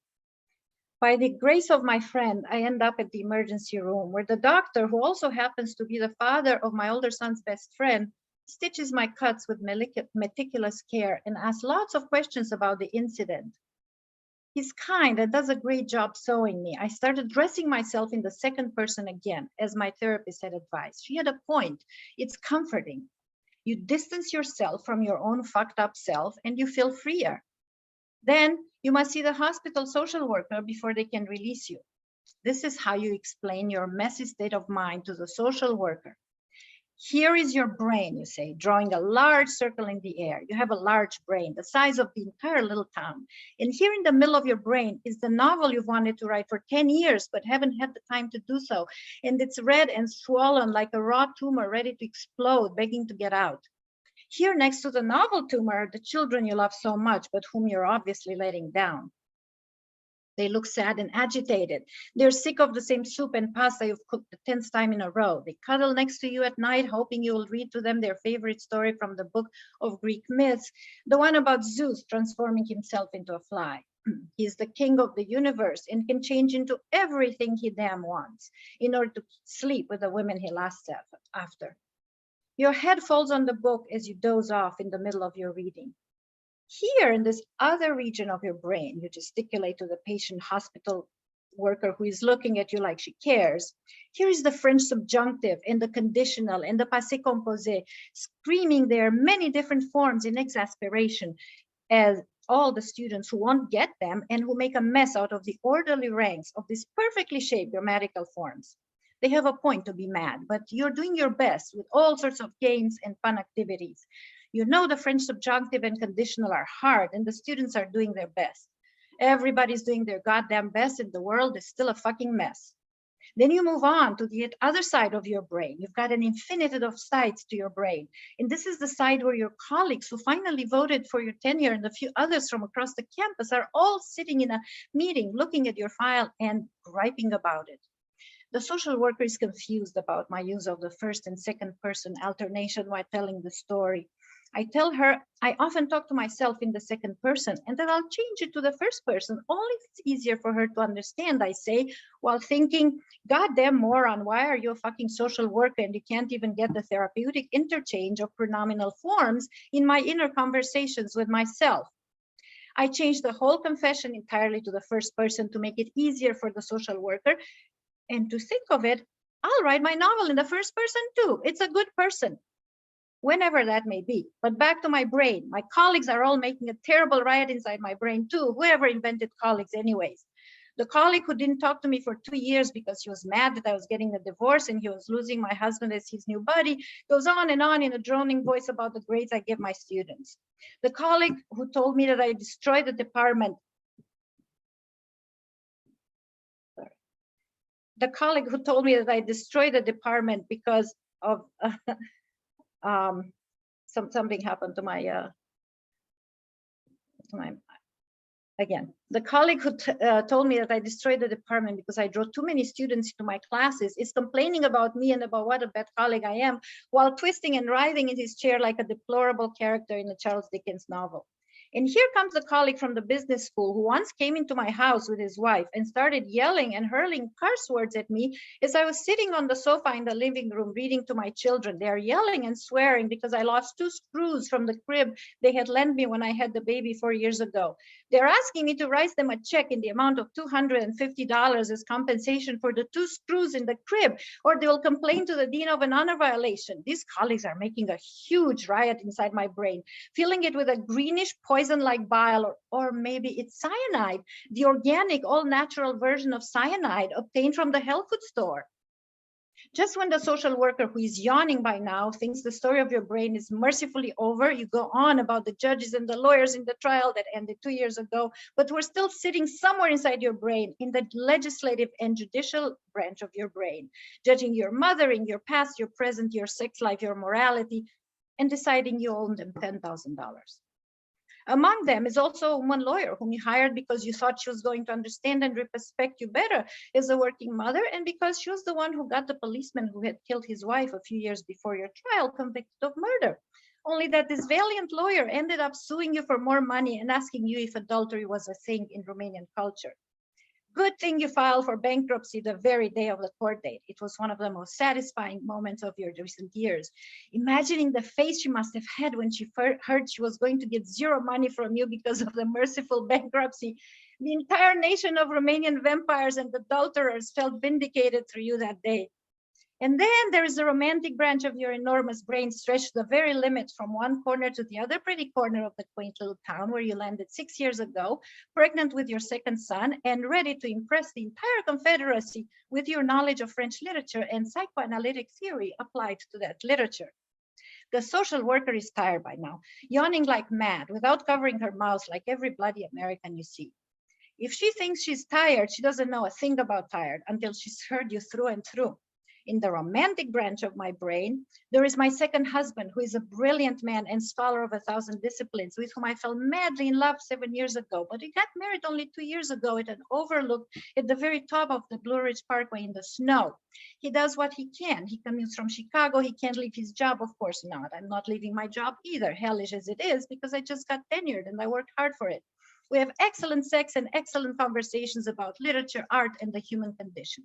By the grace of my friend, I end up at the emergency room where the doctor, who also happens to be the father of my older son's best friend, stitches my cuts with meticulous care and asks lots of questions about the incident. He's kind and does a great job sewing me. I started dressing myself in the second person again, as my therapist had advised. She had a point. It's comforting. You distance yourself from your own fucked up self and you feel freer. Then you must see the hospital social worker before they can release you. This is how you explain your messy state of mind to the social worker. Here is your brain, you say, drawing a large circle in the air. You have a large brain, the size of the entire little town. And here in the middle of your brain is the novel you've wanted to write for 10 years, but haven't had the time to do so. And it's red and swollen like a raw tumor ready to explode, begging to get out. Here next to the novel tumor are the children you love so much, but whom you're obviously letting down. They look sad and agitated. They're sick of the same soup and pasta you've cooked the 10th time in a row. They cuddle next to you at night, hoping you will read to them their favorite story from the book of Greek myths, the one about Zeus transforming himself into a fly. He's the king of the universe and can change into everything he damn wants in order to sleep with the women he lusts after. Your head falls on the book as you doze off in the middle of your reading. Here in this other region of your brain, you gesticulate to the patient hospital worker who is looking at you like she cares. Here is the French subjunctive and the conditional and the passé composé screaming their many different forms in exasperation as all the students who won't get them and who make a mess out of the orderly ranks of these perfectly shaped grammatical forms. They have a point to be mad, but you're doing your best with all sorts of games and fun activities. You know the French subjunctive and conditional are hard and the students are doing their best. Everybody's doing their goddamn best and the world is still a fucking mess. Then you move on to the other side of your brain. You've got an infinitude of sides to your brain. And this is the side where your colleagues who finally voted for your tenure and a few others from across the campus are all sitting in a meeting, looking at your file and griping about it. The social worker is confused about my use of the first and second person alternation while telling the story. I tell her I often talk to myself in the second person and that I'll change it to the first person, only if it's easier for her to understand, I say, while thinking, goddamn moron, why are you a fucking social worker and you can't even get the therapeutic interchange of pronominal forms in my inner conversations with myself? I changed the whole confession entirely to the first person to make it easier for the social worker. And to think of it, I'll write my novel in the first person too. It's a good person, whenever that may be. But back to my brain. My colleagues are all making a terrible riot inside my brain too. Whoever invented colleagues anyways. The colleague who didn't talk to me for 2 years because he was mad that I was getting a divorce and he was losing my husband as his new buddy, goes on and on in a droning voice about the grades I give my students. The colleague who told me that I destroyed the department. The colleague who told me that I destroyed the department because of something happened to my again. The colleague who told me that I destroyed the department because I drew too many students into my classes is complaining about me and about what a bad colleague I am, while twisting and writhing in his chair like a deplorable character in a Charles Dickens novel. And here comes a colleague from the business school who once came into my house with his wife and started yelling and hurling curse words at me as I was sitting on the sofa in the living room reading to my children. They are yelling and swearing because I lost 2 screws from the crib they had lent me when I had the baby 4 years ago. They're asking me to write them a check in the amount of $250 as compensation for the 2 screws in the crib, or they will complain to the dean of an honor violation. These colleagues are making a huge riot inside my brain, filling it with a greenish poison-like bile, or maybe it's cyanide, the organic, all-natural version of cyanide obtained from the health food store. Just when the social worker, who is yawning by now, thinks the story of your brain is mercifully over, you go on about the judges and the lawyers in the trial that ended 2 years ago, but we're still sitting somewhere inside your brain, in the legislative and judicial branch of your brain, judging your mothering, your past, your present, your sex life, your morality, and deciding you owe them $10,000. Among them is also one lawyer whom you hired because you thought she was going to understand and respect you better as a working mother, and because she was the one who got the policeman who had killed his wife a few years before your trial convicted of murder. Only that this valiant lawyer ended up suing you for more money and asking you if adultery was a thing in Romanian culture. Good thing you filed for bankruptcy the very day of the court date. It was one of the most satisfying moments of your recent years. Imagining the face she must have had when she heard she was going to get zero money from you because of the merciful bankruptcy. The entire nation of Romanian vampires and adulterers felt vindicated through you that day. And then there is the romantic branch of your enormous brain stretched to the very limit from one corner to the other pretty corner of the quaint little town where you landed 6 years ago, pregnant with your second son and ready to impress the entire Confederacy with your knowledge of French literature and psychoanalytic theory applied to that literature. The social worker is tired by now, yawning like mad without covering her mouth like every bloody American you see. If she thinks she's tired, she doesn't know a thing about tired until she's heard you through and through. In the romantic branch of my brain, there is my second husband, who is a brilliant man and scholar of 1,000 disciplines, with whom I fell madly in love 7 years ago. But we got married only 2 years ago at an overlook at the very top of the Blue Ridge Parkway in the snow. He does what he can. He commutes from Chicago. He can't leave his job. Of course not. I'm not leaving my job either, hellish as it is, because I just got tenured and I worked hard for it. We have excellent sex and excellent conversations about literature, art, and the human condition.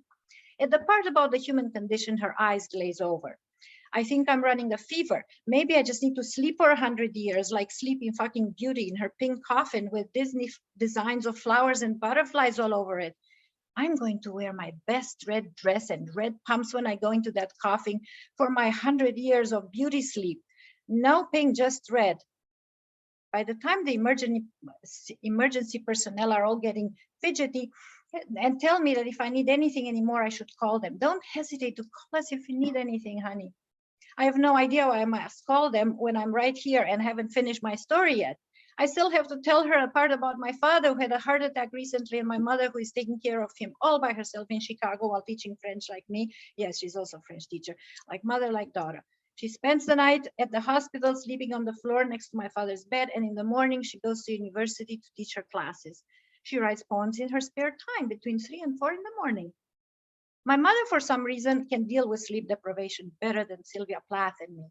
At the part about the human condition, her eyes glaze over. I think I'm running a fever. Maybe I just need to sleep for 100 years, like Sleeping fucking Beauty in her pink coffin with Disney designs of flowers and butterflies all over it. I'm going to wear my best red dress and red pumps when I go into that coffin for my 100 years of beauty sleep. No pink, just red. By the time the emergency personnel are all getting fidgety and tell me that if I need anything anymore, I should call them. Don't hesitate to call us if you need anything, honey. I have no idea why I must call them when I'm right here and haven't finished my story yet. I still have to tell her a part about my father who had a heart attack recently and my mother who is taking care of him all by herself in Chicago while teaching French like me. Yes, she's also a French teacher, like mother, like daughter. She spends the night at the hospital sleeping on the floor next to my father's bed, and in the morning she goes to university to teach her classes. She writes poems in her spare time between 3 and 4 in the morning. My mother, for some reason, can deal with sleep deprivation better than Sylvia Plath and me.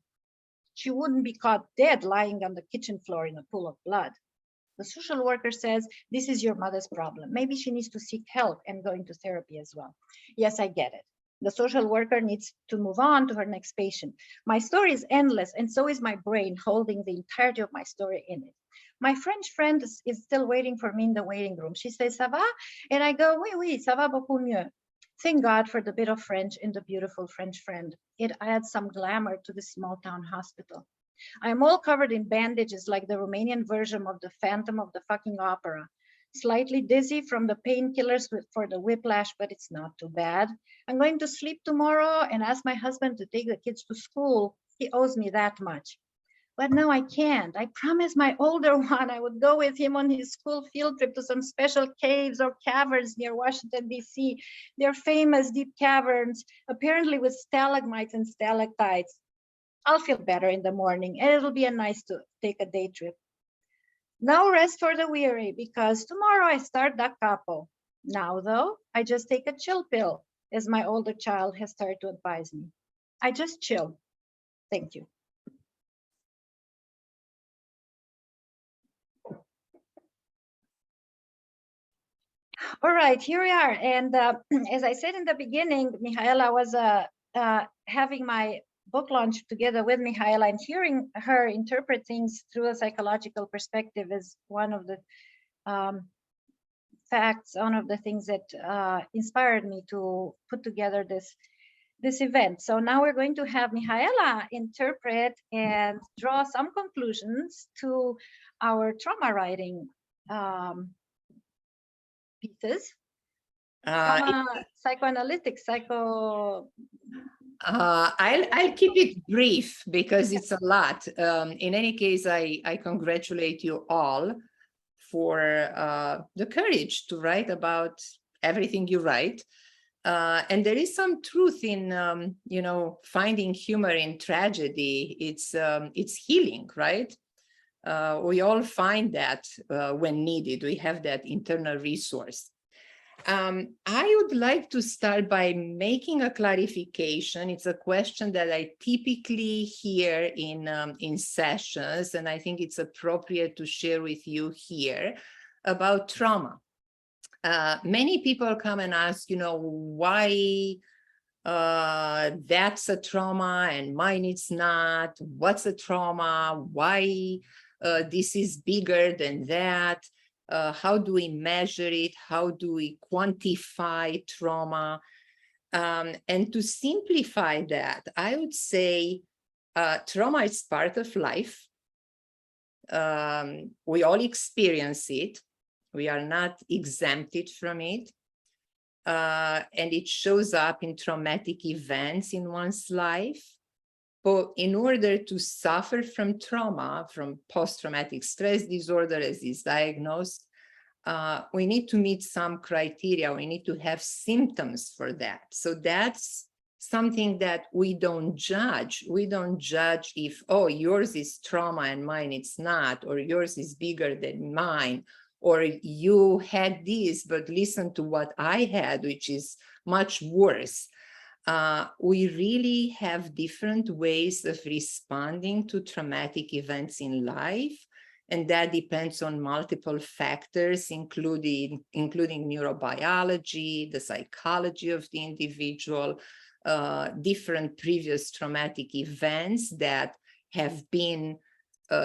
She wouldn't be caught dead lying on the kitchen floor in a pool of blood. The social worker says, this is your mother's problem. Maybe she needs to seek help and go into therapy as well. Yes, I get it. The social worker needs to move on to her next patient. My story is endless, and so is my brain holding the entirety of my story in it. My French friend is still waiting for me in the waiting room. She says, ça va? And I go, oui, oui, ça va beaucoup mieux. Thank God for the bit of French in the beautiful French friend. It adds some glamour to the small town hospital. I'm all covered in bandages like the Romanian version of the Phantom of the fucking Opera. Slightly dizzy from the painkillers for the whiplash, but it's not too bad. I'm going to sleep tomorrow and ask my husband to take the kids to school. He owes me that much. But no, I can't. I promised my older one I would go with him on his school field trip to some special caves or caverns near Washington, D.C. They're famous deep caverns, apparently with stalagmites and stalactites. I'll feel better in the morning, and it'll be nice to take a day trip. No rest for the weary, because tomorrow I start Da Capo. Now, though, I just take a chill pill, as my older child has started to advise me. I just chill. Thank you. All right, here we are. And as I said in the beginning, Mihaela was having my book launch together with Mihaela, and hearing her interpret things through a psychological perspective is one of the facts, one of the things that inspired me to put together this event. So now we're going to have Mihaela interpret and draw some conclusions to our trauma writing pieces. Psychoanalytic, I'll keep it brief because it's a lot. In any case, I congratulate you all for the courage to write about everything you write. And there is some truth in, you know, finding humor in tragedy. It's healing, right? We all find that when needed. We have that internal resource. I would like to start by making a clarification. It's a question that I typically hear in sessions, and I think it's appropriate to share with you here about trauma. Many people come and ask, you know, why that's a trauma and mine it's not. What's a trauma? Why this is bigger than that? How do we measure it? How do we quantify trauma? And to simplify that, I would say trauma is part of life. We all experience it. We are not exempted from it. And it shows up in traumatic events in one's life. But in order to suffer from trauma, from post-traumatic stress disorder as is diagnosed, we need to meet some criteria. We need to have symptoms for that. So that's something that we don't judge. We don't judge if, oh, yours is trauma and mine it's not, or yours is bigger than mine, or you had this, but listen to what I had, which is much worse. We really have different ways of responding to traumatic events in life, and that depends on multiple factors, including neurobiology, the psychology of the individual, different previous traumatic events that have been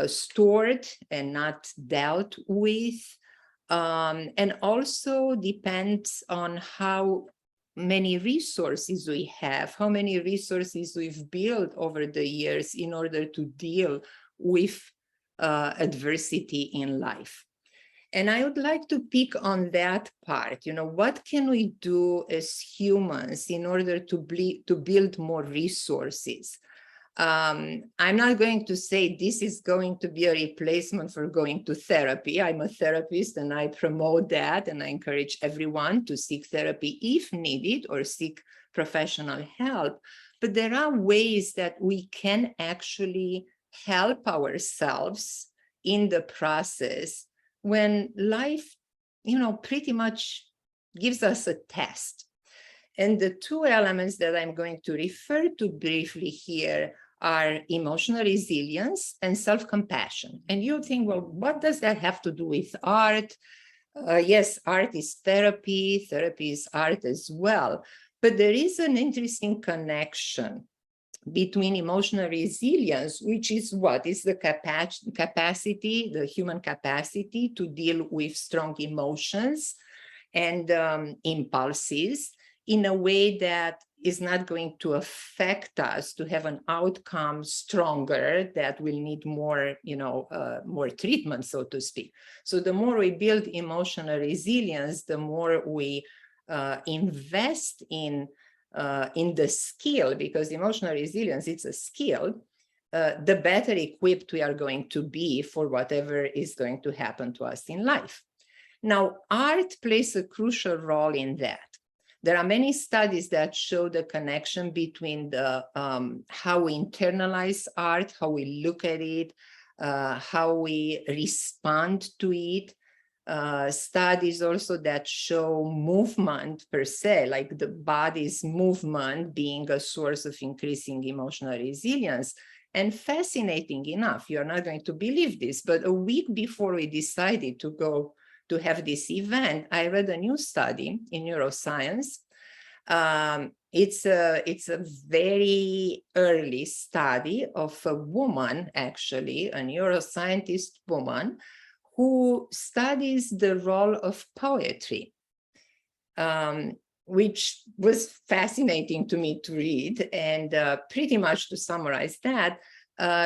stored and not dealt with, and also depends on how many resources we have, how many resources we've built over the years in order to deal with adversity in life. And I would like to pick on that part. You know, what can we do as humans in order to build more resources? I'm not going to say this is going to be a replacement for going to therapy. I'm a therapist and I promote that, and I encourage everyone to seek therapy if needed or seek professional help. But there are ways that we can actually help ourselves in the process when life, you know, pretty much gives us a test. And the two elements that I'm going to refer to briefly here are emotional resilience and self-compassion. And you think, well, what does that have to do with art? Yes, art is therapy, therapy is art as well. But there is an interesting connection between emotional resilience, which is what is the capacity, the human capacity to deal with strong emotions and impulses in a way that is not going to affect us to have an outcome stronger that will need more, more treatment, so to speak. So the more we build emotional resilience, the more we invest in the skill, because emotional resilience, it's a skill, the better equipped we are going to be for whatever is going to happen to us in life. Now, art plays a crucial role in that. There are many studies that show the connection between the how we internalize art, how we look at it, how we respond to it. Studies also that show movement per se, like the body's movement being a source of increasing emotional resilience. And fascinating enough, you're not going to believe this, but a week before we decided to go to have this event, I read a new study in neuroscience. It's a very early study of a woman, actually, a neuroscientist woman, who studies the role of poetry, which was fascinating to me to read. And pretty much to summarize that,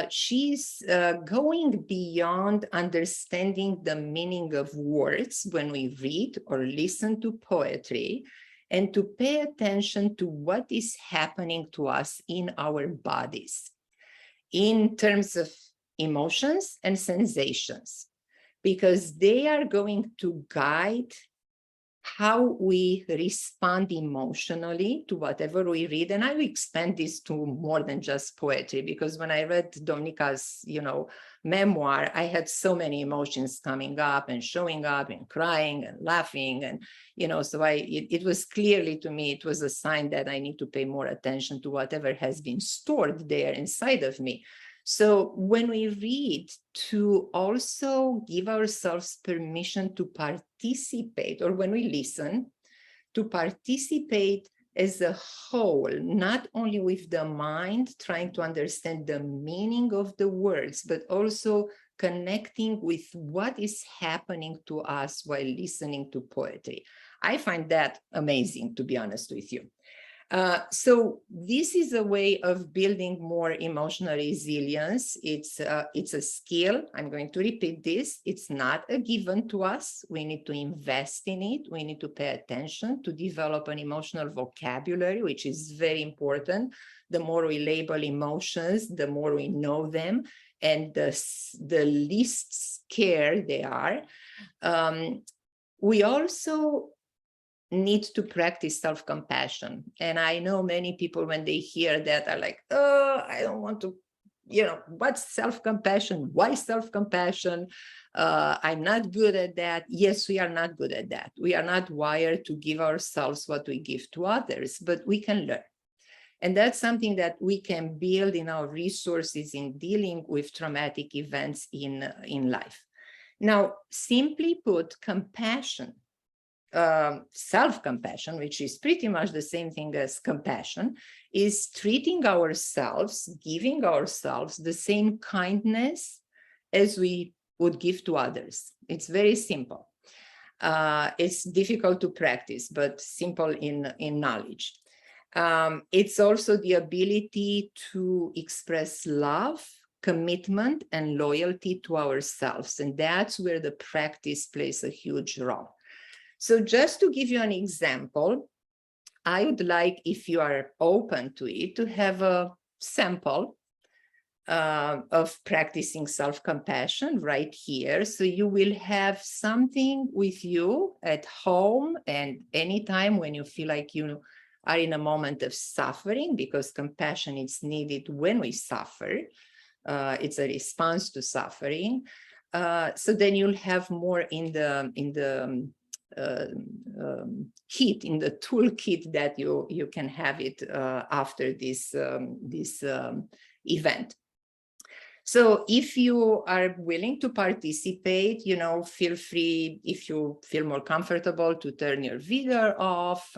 she's going beyond understanding the meaning of words when we read or listen to poetry, and to pay attention to what is happening to us in our bodies in terms of emotions and sensations, because they are going to guide how we respond emotionally to whatever we read. And I will expand this to more than just poetry, because when I read Domnika's, memoir, I had so many emotions coming up and showing up and crying and laughing. And, so it was clearly to me, it was a sign that I need to pay more attention to whatever has been stored there inside of me. So when we read, to also give ourselves permission to participate, or when we listen, to participate as a whole, not only with the mind, trying to understand the meaning of the words, but also connecting with what is happening to us while listening to poetry. I find that amazing, to be honest with you. So this is a way of building more emotional resilience. It's a skill. I'm going to repeat this. It's not a given to us. We need to invest in it. We need to pay attention to develop an emotional vocabulary, which is very important. The more we label emotions, the more we know them, and the least scared they are. We also need to practice self-compassion. And I know many people, when they hear that, are like, oh, I don't want to, what's self-compassion? Why self-compassion? I'm not good at that. Yes, we are not good at that. We are not wired to give ourselves what we give to others, but we can learn. And that's something that we can build in our resources in dealing with traumatic events in life. Now, simply put, compassion, self-compassion, which is pretty much the same thing as compassion, is treating ourselves, giving ourselves the same kindness as we would give to others. It's very simple. It's difficult to practice, but simple in knowledge. It's also the ability to express love, commitment, and loyalty to ourselves. And that's where the practice plays a huge role. So just to give you an example, I would like, if you are open to it, to have a sample of practicing self-compassion right here. So you will have something with you at home and anytime when you feel like you are in a moment of suffering, because compassion is needed when we suffer. It's a response to suffering. So then you'll have more in the kit, in the toolkit that you can have it after this event. So if you are willing to participate, feel free, if you feel more comfortable, to turn your video off.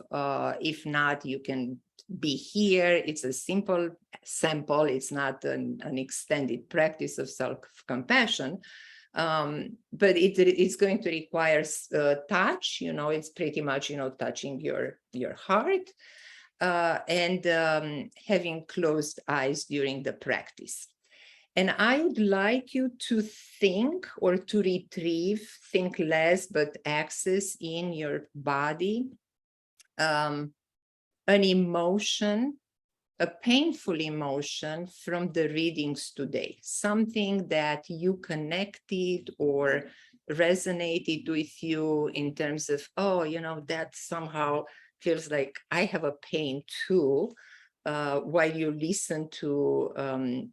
If not, you can be here. It's a simple sample. It's not an extended practice of self-compassion, but it's going to require touch. You know, it's pretty much, you know, touching your heart and having closed eyes during the practice. And I would like you to think or to retrieve, think less, but access in your body, an emotion, a painful emotion from the readings today, something that you connected or resonated with you in terms of, oh, you know, that somehow feels like I have a pain too, while you listen to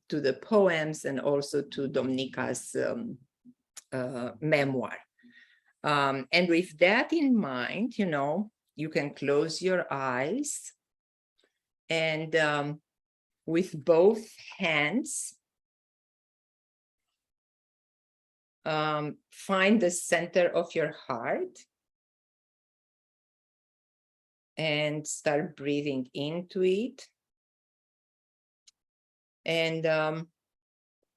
the poems and also to Domnika's memoir. And with that in mind, you know, you can close your eyes and with both hands, find the center of your heart and start breathing into it. And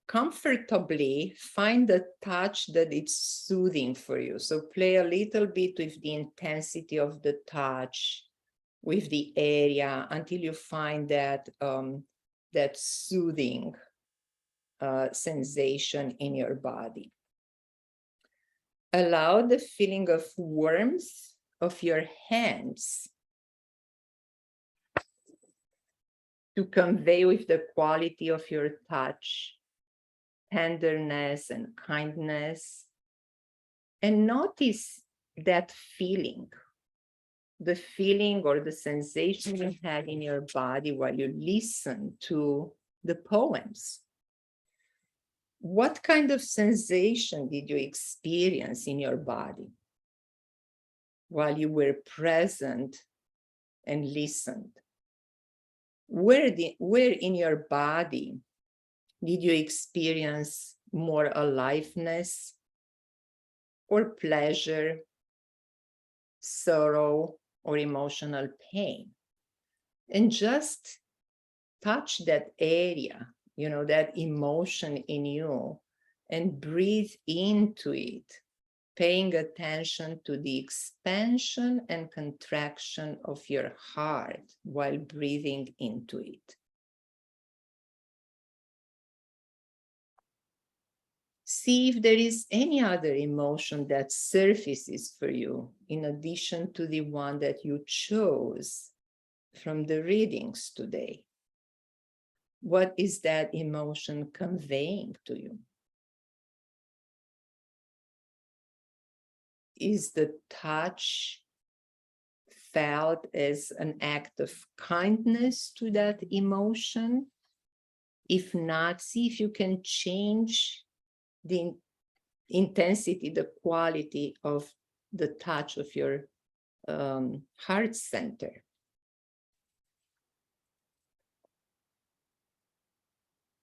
comfortably find a touch that it's soothing for you. So play a little bit with the intensity of the touch, with the area, until you find that that soothing sensation in your body. Allow the feeling of warmth of your hands to convey with the quality of your touch, tenderness and kindness. And notice that feeling, the feeling or the sensation you had in your body while you listen to the poems. What kind of sensation did you experience in your body while you were present and listened? Where in your body did you experience more aliveness or pleasure, sorrow, or emotional pain? And just touch that area, you know, that emotion in you, and breathe into it, paying attention to the expansion and contraction of your heart while breathing into it. See if there is any other emotion that surfaces for you in addition to the one that you chose from the readings today. What is that emotion conveying to you? Is the touch felt as an act of kindness to that emotion? If not, see if you can change the intensity, the quality of the touch of your heart center.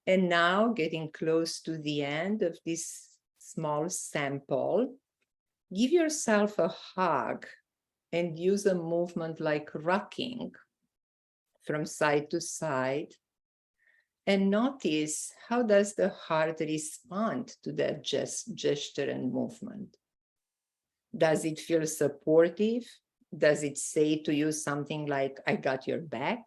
And now, getting close to the end of this small sample, give yourself a hug and use a movement like rocking from side to side. And notice, how does the heart respond to that gesture and movement? Does it feel supportive? Does it say to you something like, I got your back?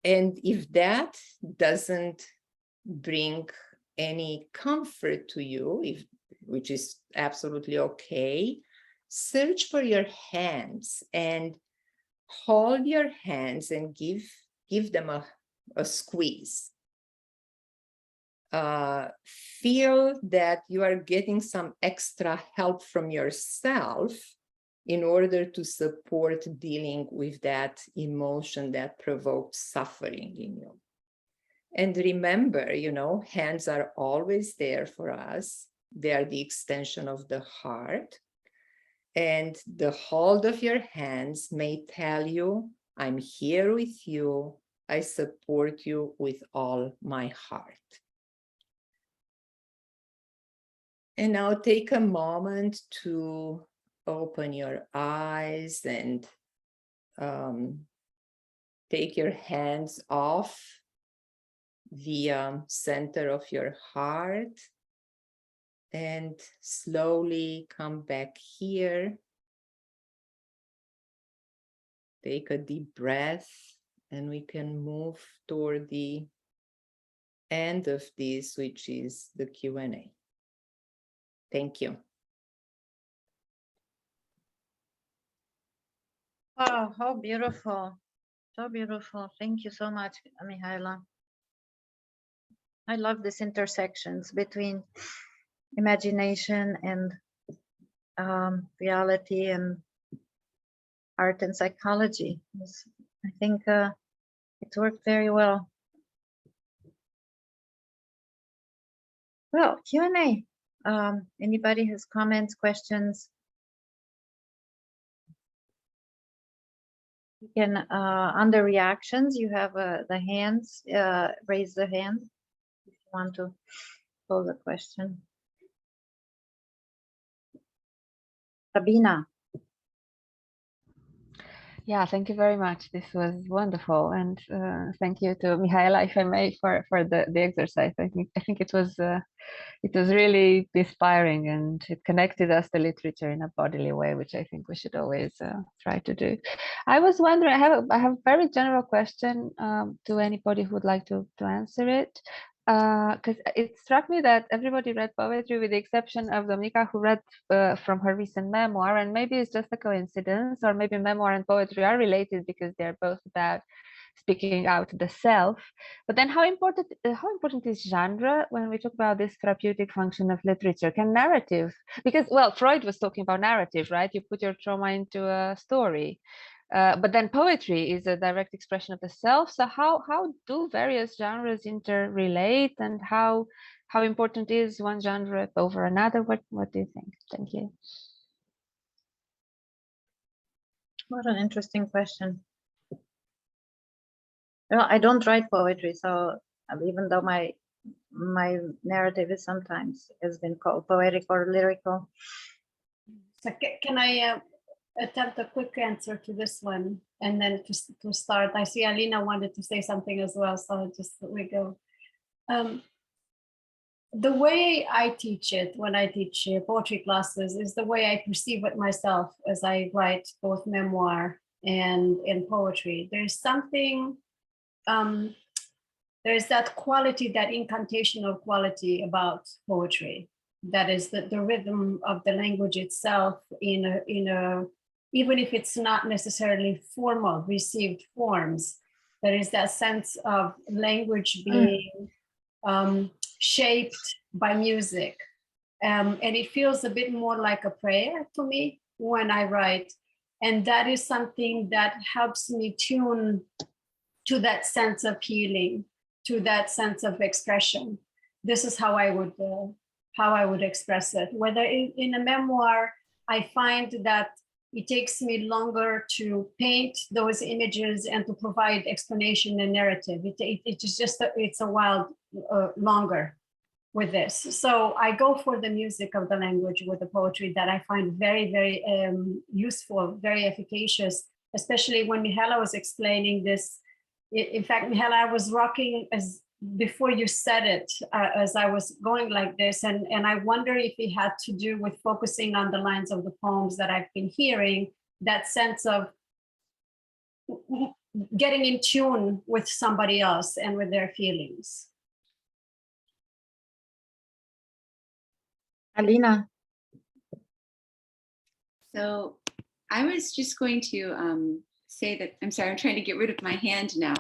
And if that doesn't bring any comfort to you, which is absolutely okay, search for your hands and hold your hands and give them a squeeze. Feel that you are getting some extra help from yourself in order to support dealing with that emotion that provoked suffering in you. And remember, you know, hands are always there for us. They are the extension of the heart. And the hold of your hands may tell you, I'm here with you. I support you with all my heart. And now take a moment to open your eyes and take your hands off the center of your heart and slowly come back here. Take a deep breath, and we can move toward the end of this, which is the Q&A. Thank you. Oh, how beautiful. So beautiful. Thank you so much, Mihaela. I love these intersections between imagination and reality and art and psychology. I think it worked very well. Well, Q&A. Anybody has comments, questions? You can, under reactions, you have the hands, raise the hand if you want to pose a question. Sabina. Yeah, thank you very much. This was wonderful, and thank you to Mihaela, if I may, for the exercise. I think it was really inspiring, and it connected us to literature in a bodily way, which I think we should always try to do. I was wondering, I have a very general question to anybody who would like to answer it. Because it struck me that everybody read poetry with the exception of Dominika, who read from her recent memoir, and maybe it's just a coincidence, or maybe memoir and poetry are related because they're both about speaking out the self. But then how important is genre when we talk about this therapeutic function of literature? Can narrative, because, well, Freud was talking about narrative, right? You put your trauma into a story. But then poetry is a direct expression of the self. So how do various genres interrelate, and how important is one genre over another? What do you think? Thank you. What an interesting question. Well, I don't write poetry, so even though my narrative is sometimes has been called poetic or lyrical. So can I attempt a quick answer to this one, and then to start, I see Alina wanted to say something as well, so just we go. The way I teach it when I teach poetry classes is the way I perceive it myself as I write both memoir and in poetry. There's something, there's that quality, that incantational quality about poetry. That is the rhythm of the language itself in a even if it's not necessarily formal, received forms, there is that sense of language being shaped by music. And it feels a bit more like a prayer to me when I write. And that is something that helps me tune to that sense of healing, to that sense of expression. This is how I would express it. Whether in a memoir, I find that it takes me longer to paint those images and to provide explanation and narrative. It's a while longer with this. So I go for the music of the language with the poetry that I find very, very useful, very efficacious, especially when Mihaela was explaining this. In fact, Mihaela, I was rocking as before you said it, as I was going like this, and I wonder if it had to do with focusing on the lines of the poems that I've been hearing, that sense of getting in tune with somebody else and with their feelings. Alina. So I was just going to say that, I'm sorry, I'm trying to get rid of my hand now.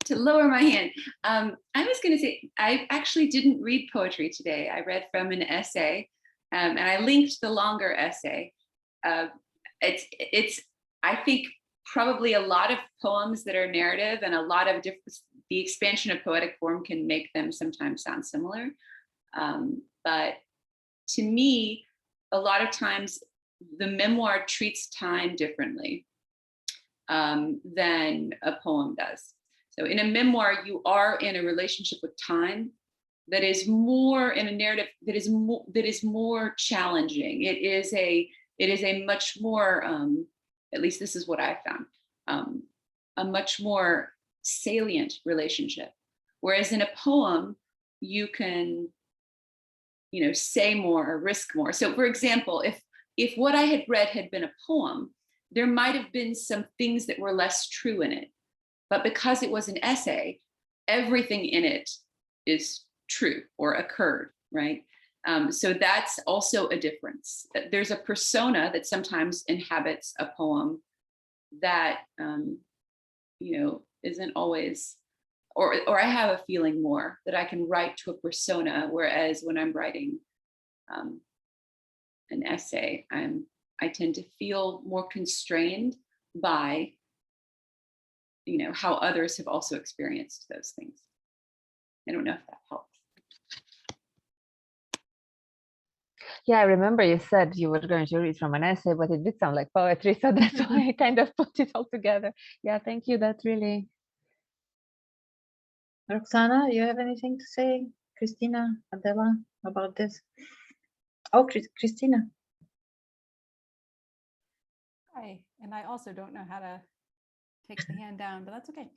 To lower my hand. I was going to say, I actually didn't read poetry today. I read from an essay, and I linked the longer essay. It's I think probably a lot of poems that are narrative, and a lot of the expansion of poetic form can make them sometimes sound similar. But to me, a lot of times the memoir treats time differently than a poem does. So in a memoir, you are in a relationship with time that is more in a narrative that is more challenging. It is a much more, at least this is what I found, a much more salient relationship. Whereas in a poem, you can, say more or risk more. So for example, if what I had read had been a poem, there might have been some things that were less true in it. But because it was an essay, everything in it is true or occurred, right? So that's also a difference. There's a persona that sometimes inhabits a poem that, isn't always, or I have a feeling more that I can write to a persona, whereas when I'm writing an essay, I tend to feel more constrained by, how others have also experienced those things. I don't know if that helps. Yeah, I remember you said you were going to read from an essay, but it did sound like poetry, so that's why I kind of put it all together. Yeah, thank you. That really. Roxana, you have anything to say? Christina, Adela, about this? Oh, Christina. Hi, and I also don't know how to take the hand down, but that's okay.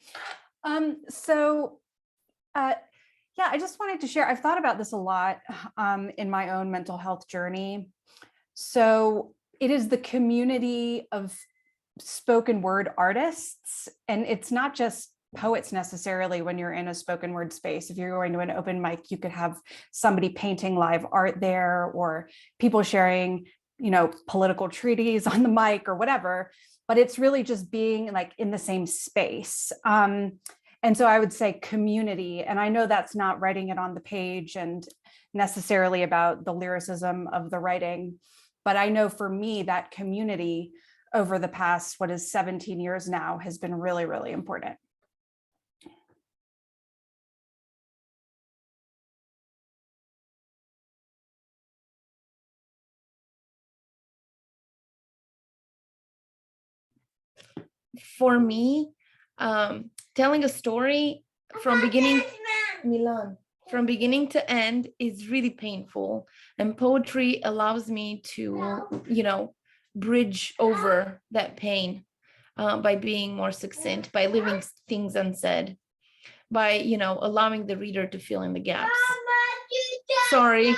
Yeah, I just wanted to share, I've thought about this a lot in my own mental health journey. So it is the community of spoken word artists, and it's not just poets necessarily when you're in a spoken word space. If you're going to an open mic, you could have somebody painting live art there, or people sharing, political treaties on the mic or whatever, but it's really just being like in the same space. And so I would say community, and I know that's not writing it on the page and necessarily about the lyricism of the writing, but I know for me that community over the past, 17 years now, has been really, really important. For me, telling a story from beginning to end is really painful, and poetry allows me to bridge over that pain by being more succinct, by leaving things unsaid, by allowing the reader to fill in the gaps. Sorry.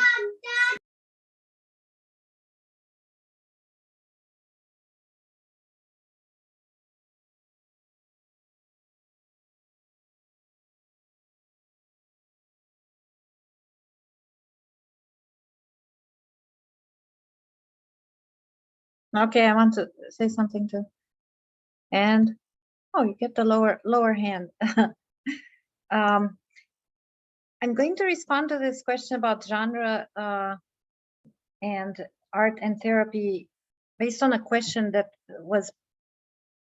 Okay, I want to say something too. And oh, you get the lower hand. I'm going to respond to this question about genre and art and therapy based on a question that was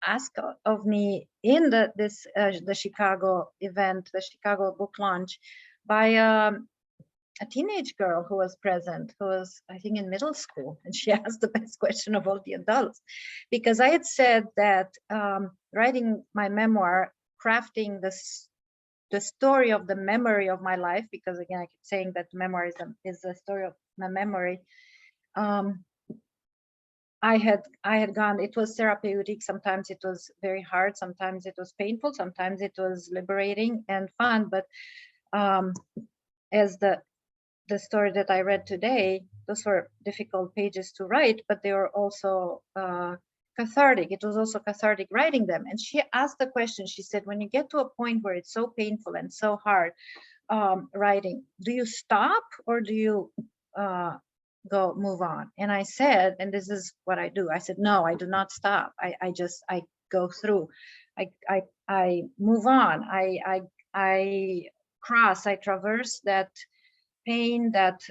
asked of me in the Chicago event, the Chicago book launch, by a teenage girl who was present, who was, I think, in middle school, and she asked the best question of all the adults, because I had said that writing my memoir, crafting the story of the memory of my life, because again, I keep saying that memoir is the story of my memory. I had gone, it was therapeutic. Sometimes it was very hard. Sometimes it was painful. Sometimes it was liberating and fun. But as the story that I read today, those were difficult pages to write, but they were also cathartic. It was also cathartic writing them. And she asked the question, she said, when you get to a point where it's so painful and so hard writing, do you stop or do you move on? And I said, and this is what I do, I said, no, I do not stop. I go through, I move on, I traverse that pain, that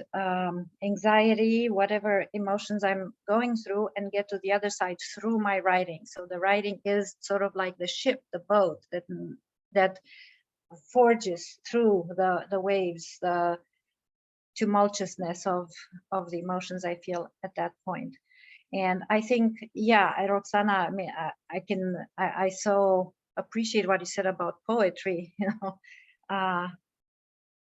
anxiety, whatever emotions I'm going through, and get to the other side through my writing. So the writing is sort of like the ship, the boat that forges through the waves, the tumultuousness of the emotions I feel at that point. And I think, yeah, Roxana, I mean, I so appreciate what you said about poetry,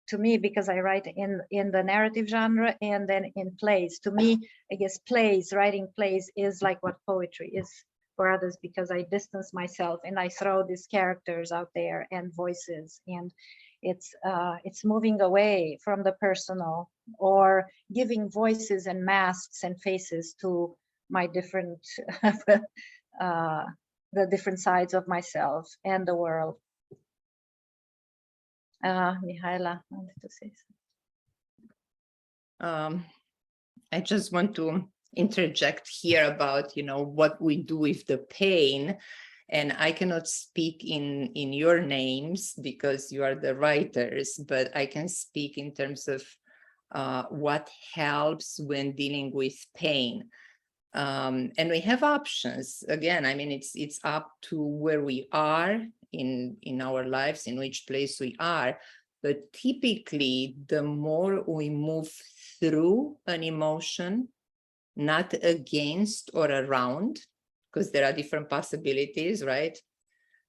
to me, because I write in the narrative genre and then in plays. To me, I guess writing plays is like what poetry is for others because I distance myself and I throw these characters out there and voices, and it's moving away from the personal, or giving voices and masks and faces to my different the different sides of myself and the world. Mihaela wanted to say something. I just want to interject here about, what we do with the pain. And I cannot speak in your names because you are the writers, but I can speak in terms of what helps when dealing with pain. And we have options. Again, I mean, it's up to where we are in our lives, in which place we are. But typically, the more we move through an emotion, not against or around, because there are different possibilities, right?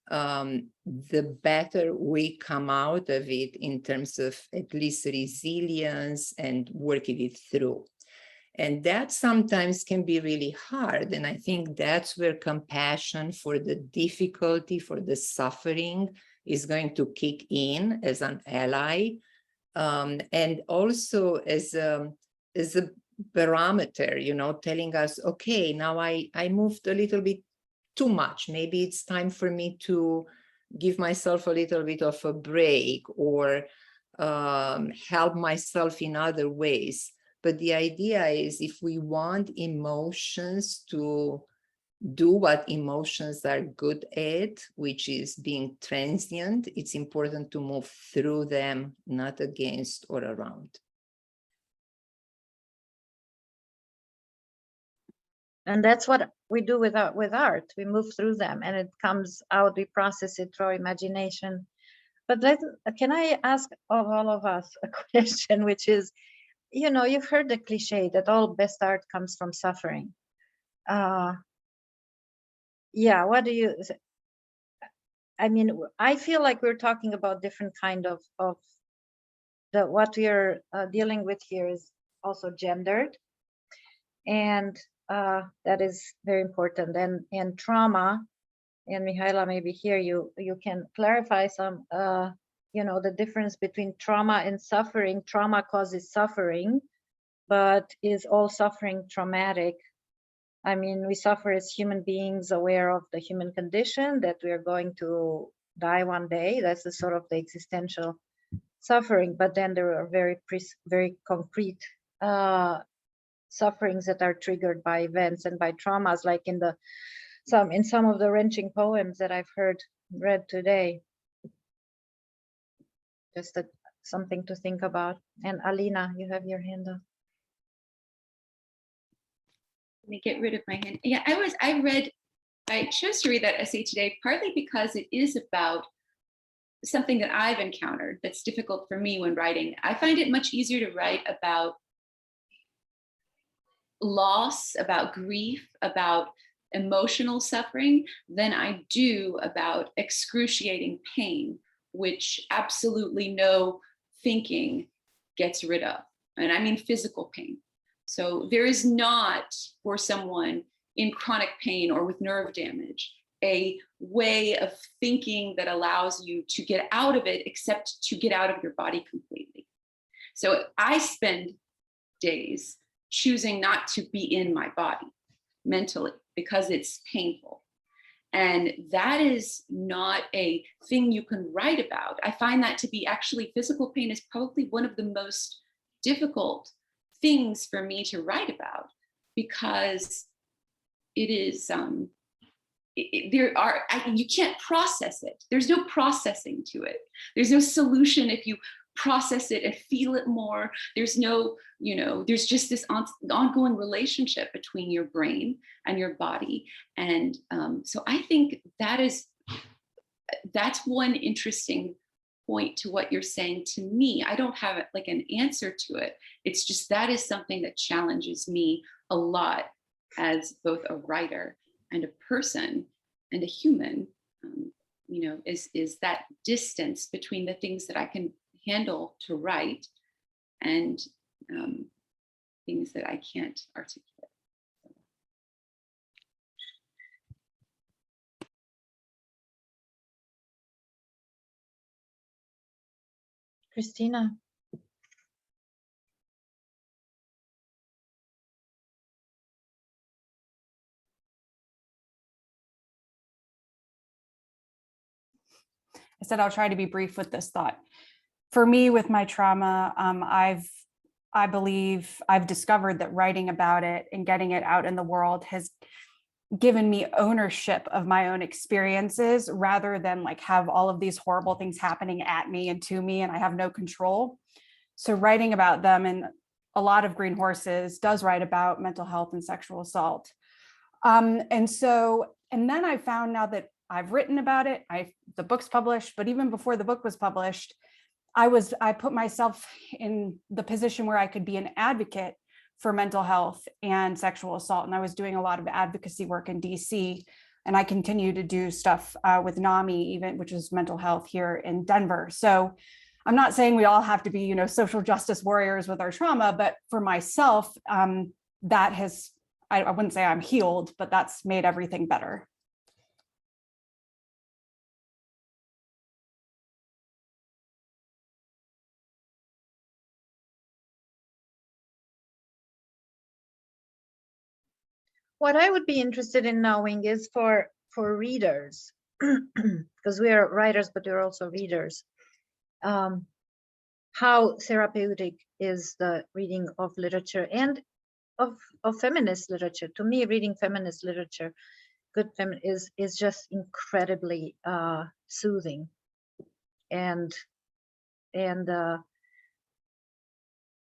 The better we come out of it in terms of at least resilience and working it through. And that sometimes can be really hard. And I think that's where compassion for the difficulty, for the suffering is going to kick in as an ally. And also as a barometer, telling us, okay, now I moved a little bit too much. Maybe it's time for me to give myself a little bit of a break, or help myself in other ways. But the idea is, if we want emotions to do what emotions are good at, which is being transient, it's important to move through them, not against or around. And that's what we do with art. We move through them and it comes out, we process it through our imagination. But can I ask of all of us a question, which is, you've heard the cliche that all best art comes from suffering. Yeah, what do you, I mean, I feel like we're talking about different kind of what we're dealing with here is also gendered. And that is very important. And trauma, and Mihaela, maybe here you can clarify some, the difference between trauma and suffering. Trauma causes suffering, but is all suffering traumatic? I mean, we suffer as human beings, aware of the human condition, that we are going to die one day. That's the sort of the existential suffering. But then there are very concrete sufferings that are triggered by events and by traumas, like in some of the wrenching poems that I've read today. Just something to think about. And Alina, you have your hand up. Let me get rid of my hand. Yeah, I chose to read that essay today, partly because it is about something that I've encountered that's difficult for me when writing. I find it much easier to write about loss, about grief, about emotional suffering than I do about excruciating pain, which absolutely no thinking gets rid of. And I mean physical pain. So there is not, for someone in chronic pain or with nerve damage, a way of thinking that allows you to get out of it, except to get out of your body completely. So I spend days choosing not to be in my body mentally because it's painful. And that is not a thing you can write about. I find that to be actually, physical pain is probably one of the most difficult things for me to write about, because it is, you can't process it. There's no processing to it. There's no solution if you process it and feel it more. There's no, there's just this ongoing relationship between your brain and your body. And so I think that's one interesting point to what you're saying to me. I don't have like an answer to it. It's just that is something that challenges me a lot as both a writer and a person and a human, is that distance between the things that I can handle to write and things that I can't articulate. Christina. I said I'll try to be brief with this thought. For me, with my trauma, I believe I've discovered that writing about it and getting it out in the world has given me ownership of my own experiences rather than like have all of these horrible things happening at me and to me and I have no control. So writing about them, and a lot of Green Horses does write about mental health and sexual assault. And then I found, now that I've written about it, the book's published, but even before the book was published, I put myself in the position where I could be an advocate for mental health and sexual assault. And I was doing a lot of advocacy work in DC, and I continue to do stuff with NAMI, even, which is mental health here in Denver. So I'm not saying we all have to be, social justice warriors with our trauma, but for myself, that has, I wouldn't say I'm healed, but that's made everything better. What I would be interested in knowing is for readers, because we are writers, but we're also readers, how therapeutic is the reading of literature and of feminist literature. To me, reading feminist literature, is just incredibly soothing and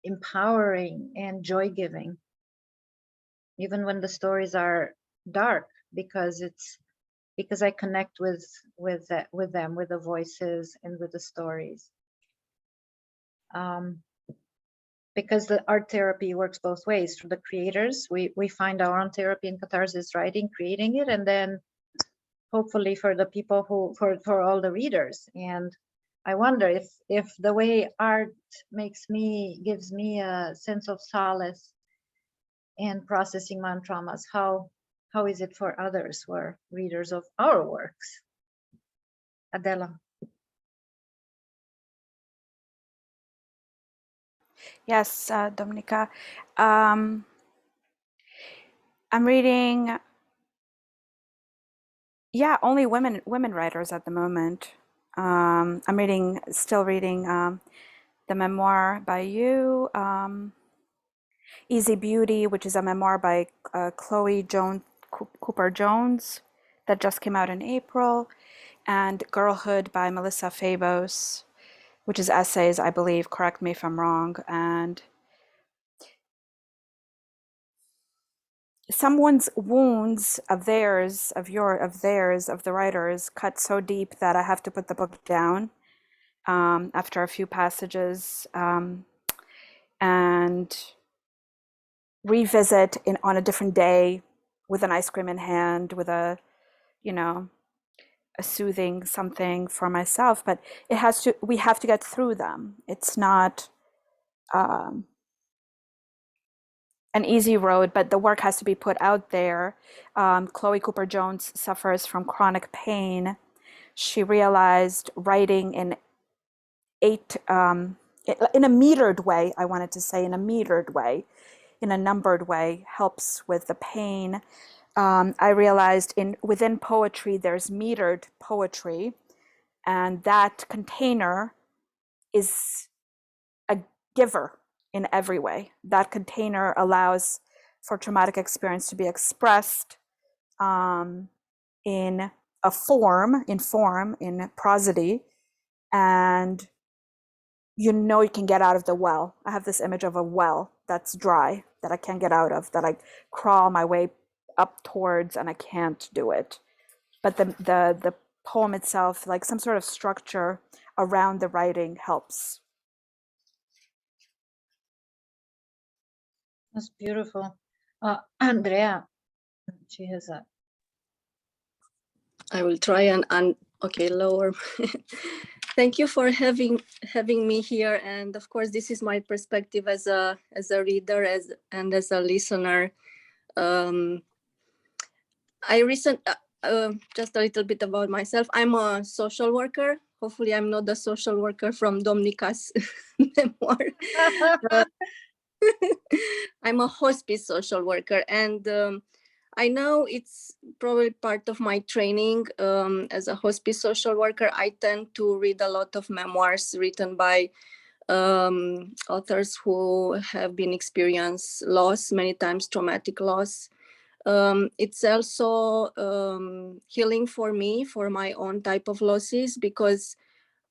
empowering and joy-giving, even when the stories are dark, because I connect with them, with the voices and with the stories. Because the art therapy works both ways. For the creators, we find our own therapy in catharsis, writing, creating it, and then hopefully for the people for all the readers. And I wonder if the way art gives me a sense of solace and processing my own traumas, how is it for others who are readers of our works? Adela. Yes, Dominika. I'm reading, only women writers at the moment. I'm still reading the memoir by you, Easy Beauty, which is a memoir by Chloe Cooper Jones that just came out in April, and Girlhood by Melissa Fabos, which is essays, I believe, correct me if I'm wrong. And someone's wounds of the writers cut so deep that I have to put the book down after a few passages and revisit on a different day with an ice cream in hand, with a soothing something for myself. But we have to get through them. It's not an easy road, but the work has to be put out there. Chloe Cooper Jones suffers from chronic pain. She realized writing in a metered way, in a numbered way, helps with the pain. I realized within poetry, there's metered poetry, and that container is a giver in every way. That container allows for traumatic experience to be expressed in prosody, and you can get out of the well. I have this image of a well that's dry, that I can't get out of, that I crawl my way up towards, and I can't do it. But the poem itself, like some sort of structure around the writing, helps. That's beautiful. Andrea, she has a. I will try and okay, lower. Thank you for having me here. And of course, this is my perspective as a reader and as a listener. Just a little bit about myself. I'm a social worker hopefully I'm not the social worker from Domnica's memoir. I'm a hospice social worker, and I know it's probably part of my training as a hospice social worker. I tend to read a lot of memoirs written by authors who have been experienced loss, many times traumatic loss. It's also healing for me, for my own type of losses, because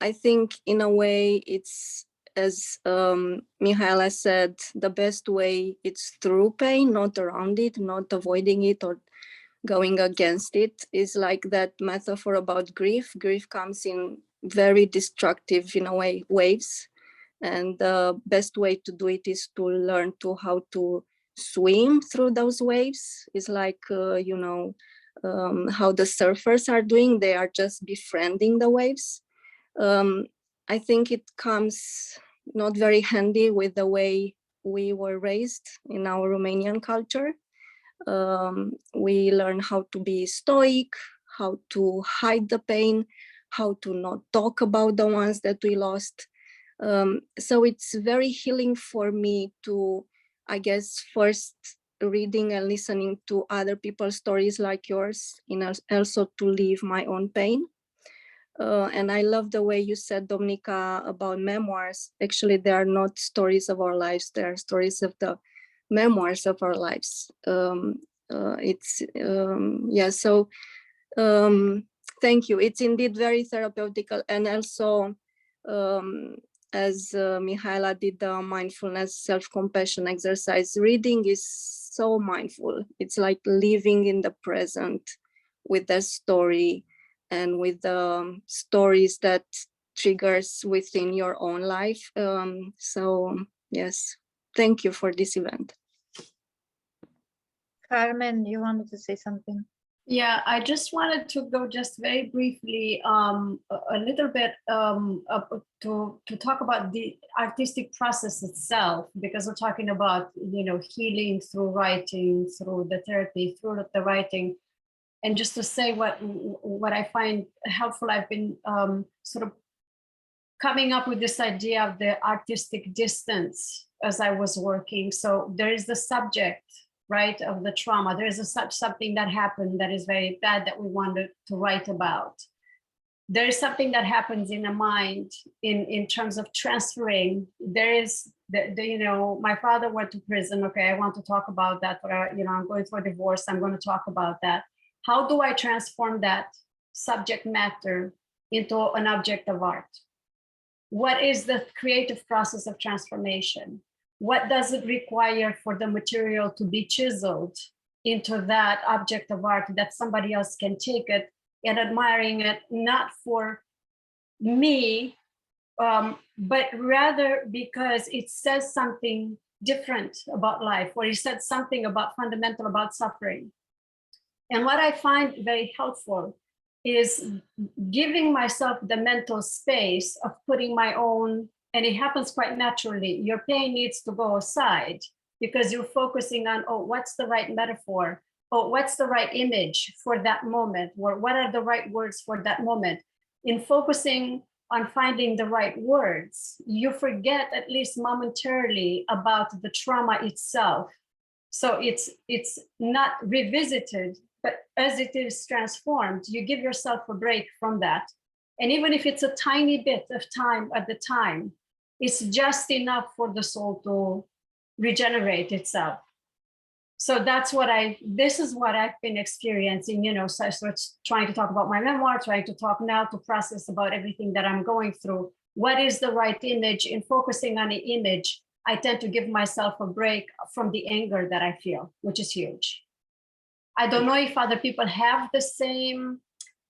I think in a way it's, as Mihaela said, the best way it's through pain, not around it, not avoiding it or going against it. Is like that metaphor about grief. Grief comes in very destructive, in a way, waves. And the best way to do it is to learn to how to swim through those waves. It's like, you know, how the surfers are doing. They are just befriending the waves. I think it comes not very handy with the way we were raised in our Romanian culture. We learn how to be stoic, how to hide the pain, how to not talk about the ones that we lost. So it's very healing for me to, I guess, first reading and listening to other people's stories like yours, and also to live my own pain. And I love the way you said, Domnica, about memoirs. Actually, they are not stories of our lives. They are stories of the memoirs of our lives. Thank you. It's indeed very therapeutical. And also, as Mihaela did the mindfulness self-compassion exercise, reading is so mindful. It's like living in the present with the story and with the stories that triggers within your own life. So yes, thank you for this event. Carmen, you wanted to say something? Yeah, I just wanted to go just very briefly a little bit to talk about the artistic process itself, because we're talking about, you know, healing through writing, through the therapy, through the writing. And just to say what I find helpful, I've been sort of coming up with this idea of the artistic distance as I was working. So there is the subject, right, of the trauma. There is something that happened that is very bad that we wanted to write about. There is something that happens in the mind in terms of transferring. There is, you know, my father went to prison. Okay, I want to talk about that. Or, you know, I'm going through a divorce. I'm going to talk about that. How do I transform that subject matter into an object of art? What is the creative process of transformation? What does it require for the material to be chiseled into that object of art that somebody else can take it and admiring it, not for me, but rather because it says something different about life, or it said something about fundamental about suffering. And what I find very helpful is giving myself the mental space of putting my own, and it happens quite naturally. Your pain needs to go aside because you're focusing on, oh, what's the right metaphor? Oh, what's the right image for that moment? Or what are the right words for that moment? In focusing on finding the right words, you forget at least momentarily about the trauma itself. So it's not revisited, but as it is transformed, you give yourself a break from that. And even if it's a tiny bit of time at the time, it's just enough for the soul to regenerate itself. So that's what this is what I've been experiencing, you know, so it's trying to talk about my memoir, trying to talk now to process about everything that I'm going through. What is the right image? In focusing on the image, I tend to give myself a break from the anger that I feel, which is huge. I don't know if other people have the same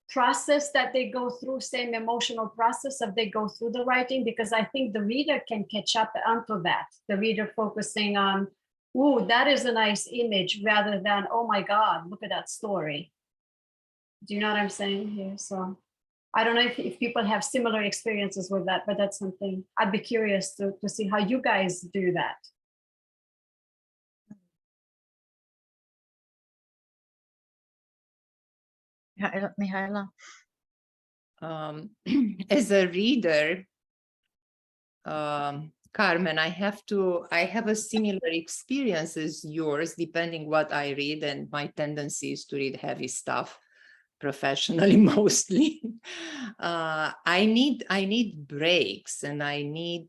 process that they go through, same emotional process of they go through the writing, because I think the reader can catch up onto that. The reader focusing on, ooh, that is a nice image, rather than, oh my God, look at that story. Do you know what I'm saying here? So I don't know if people have similar experiences with that, but that's something I'd be curious to see how you guys do that. Mihaela. As a reader, Carmen, I have a similar experience as yours, depending what I read, and my tendency is to read heavy stuff professionally mostly. I need breaks, and I need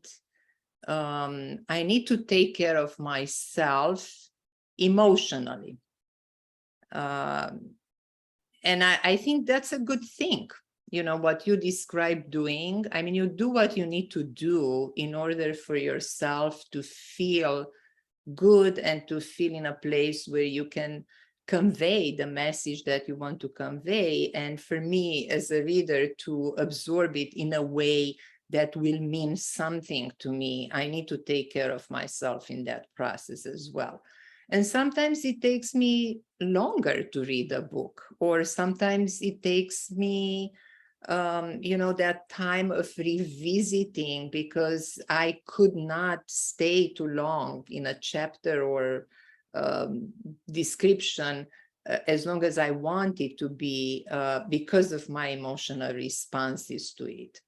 to take care of myself emotionally. And I think that's a good thing. You know, what you described doing, I mean, you do what you need to do in order for yourself to feel good and to feel in a place where you can convey the message that you want to convey. And for me as a reader, to absorb it in a way that will mean something to me, I need to take care of myself in that process as well. And sometimes it takes me longer to read a book, or sometimes it takes me that time of revisiting, because I could not stay too long in a chapter or description as long as I wanted to be, because of my emotional responses to it.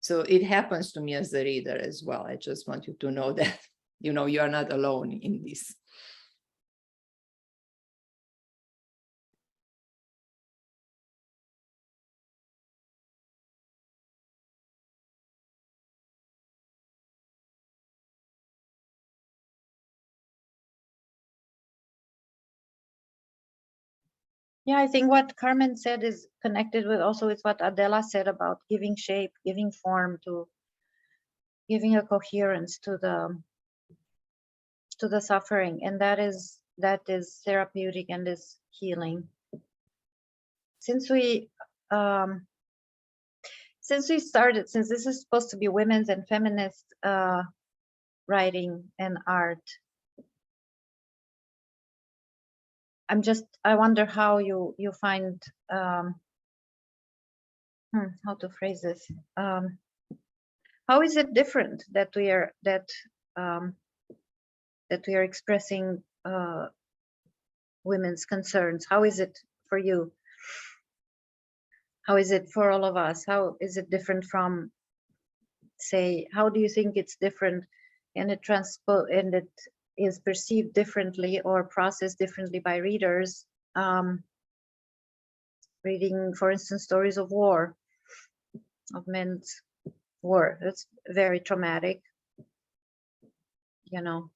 So it happens to me as a reader as well. I just want you to know that, you are not alone in this. Yeah, I think what Carmen said is connected with what Adela said about giving shape, giving form, to giving a coherence to the suffering, and that is therapeutic and is healing. Since we started, since this is supposed to be women's and feminist writing and art, I wonder how you find how to phrase this. How is it different that we are expressing women's concerns? How is it for you? How is it for all of us? How is it different from, say, how do you think it's different, and it is perceived differently or processed differently by readers, reading, for instance, stories of war, of men's war? It's very traumatic,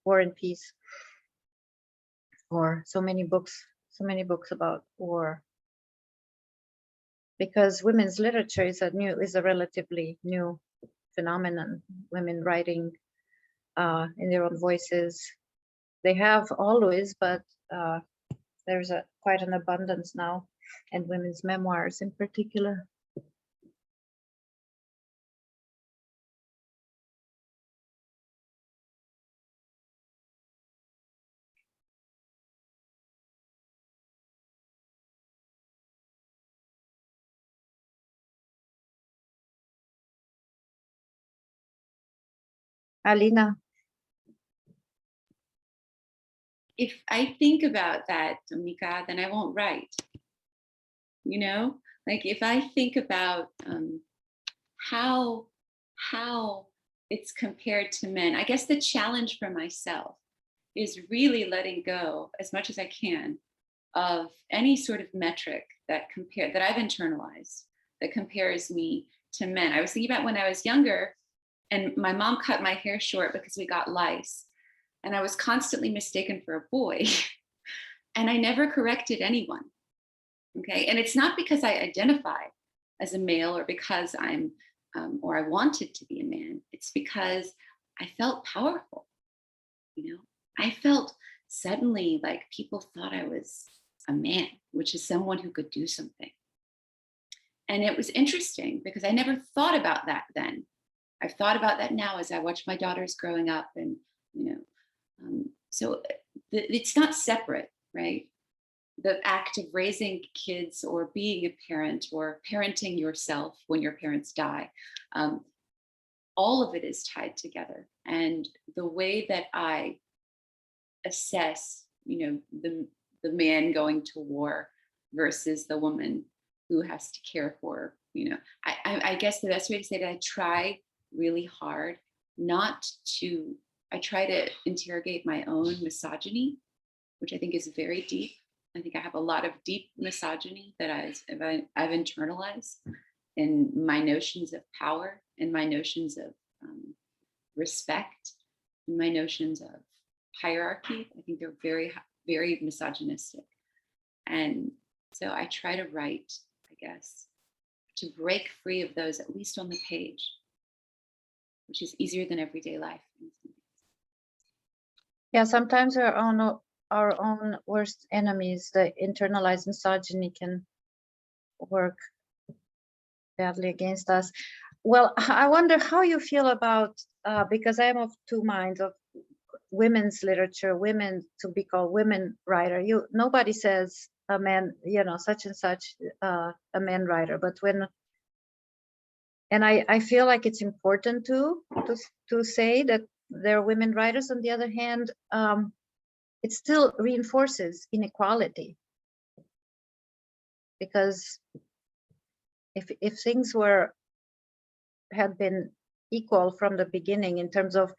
War and Peace, or so many books about war, because women's literature is a relatively new phenomenon. Women writing in their own voices. They have always, but there's quite an abundance now, and women's memoirs in particular. Alina. If I think about that, Dominika, then I won't write. Like if I think about how it's compared to men, I guess the challenge for myself is really letting go as much as I can of any sort of metric that I've internalized that compares me to men. I was thinking about when I was younger, and my mom cut my hair short because we got lice, and I was constantly mistaken for a boy. And I never corrected anyone. Okay. And it's not because I identify as a male or because I'm or I wanted to be a man. It's because I felt powerful. I felt suddenly like people thought I was a man, which is someone who could do something. And it was interesting because I never thought about that then. I've thought about that now as I watch my daughters growing up, and so it's not separate, right? The act of raising kids or being a parent or parenting yourself when your parents die, all of it is tied together. And the way that I assess, the man going to war versus the woman who has to care for, I guess the best way to say that I try really hard I try to interrogate my own misogyny, which I think is very deep. I think I have a lot of deep misogyny that I've internalized in my notions of power and my notions of respect and my notions of hierarchy. I think they're very, very misogynistic. And so I try to write, I guess, to break free of those, at least on the page, which is easier than everyday life. Yeah, sometimes our own worst enemies, the internalized misogyny, can work badly against us. Well, I wonder how you feel about, because I'm of two minds, of women's literature, women to be called women writer. Nobody says a man, such and such a man writer, but and I feel like it's important to say that there are women writers. On the other hand, it still reinforces inequality, because if things had been equal from the beginning in terms of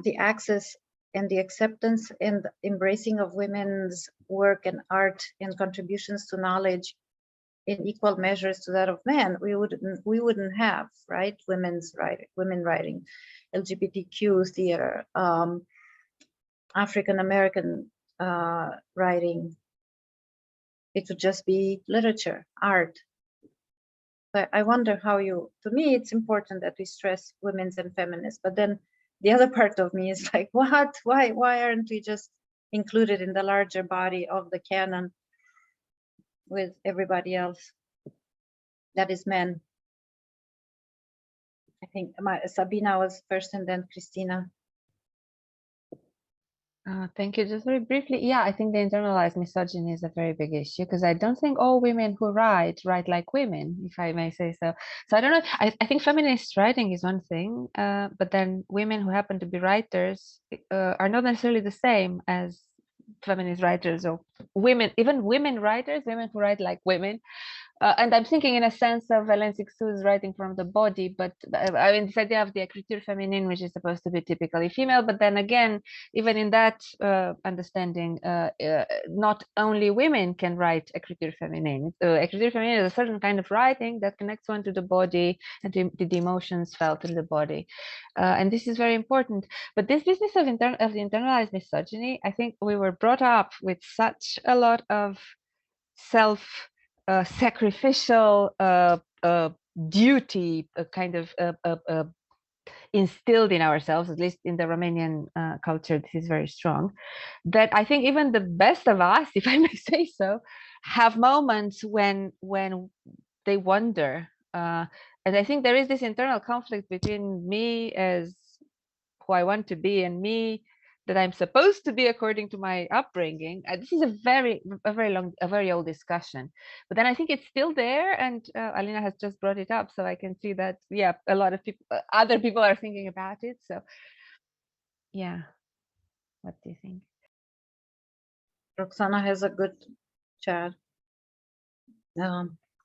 the access and the acceptance and embracing of women's work and art and contributions to knowledge in equal measures to that of men, we wouldn't have, right, women writing, LGBTQ theater, African American writing. It would just be literature, art. But I wonder how to me, it's important that we stress women's and feminists, but then the other part of me is like, what? Why aren't we just included in the larger body of the canon with everybody else that is men? I think Sabina was first and then Christina. Thank you. Just very briefly, yeah, I think the internalized misogyny is a very big issue, because I don't think all women who write like women, if I may say so. So I don't know. I think feminist writing is one thing, but then women who happen to be writers are not necessarily the same as feminist writers, or women, even women writers, women who write like women. And I'm thinking in a sense of Hélène Cixous's writing from the body, but I mean, this idea of the écriture féminine, which is supposed to be typically female, but then again, even in that understanding, not only women can write écriture féminine. Écriture féminine is a certain kind of writing that connects one to the body and to the emotions felt in the body. And this is very important. But this business of the internalized misogyny, I think we were brought up with such a lot of sacrificial duty, kind of instilled in ourselves, at least in the Romanian culture. This is very strong, that I think even the best of us, if I may say so, have moments when they wonder. And I think there is this internal conflict between me as who I want to be and me that I'm supposed to be according to my upbringing. This is a very old discussion, but then I think it's still there, and Alina has just brought it up, so I can see that, yeah, a lot of people, other people are thinking about it. So yeah, what do you think? Roxana has a good chat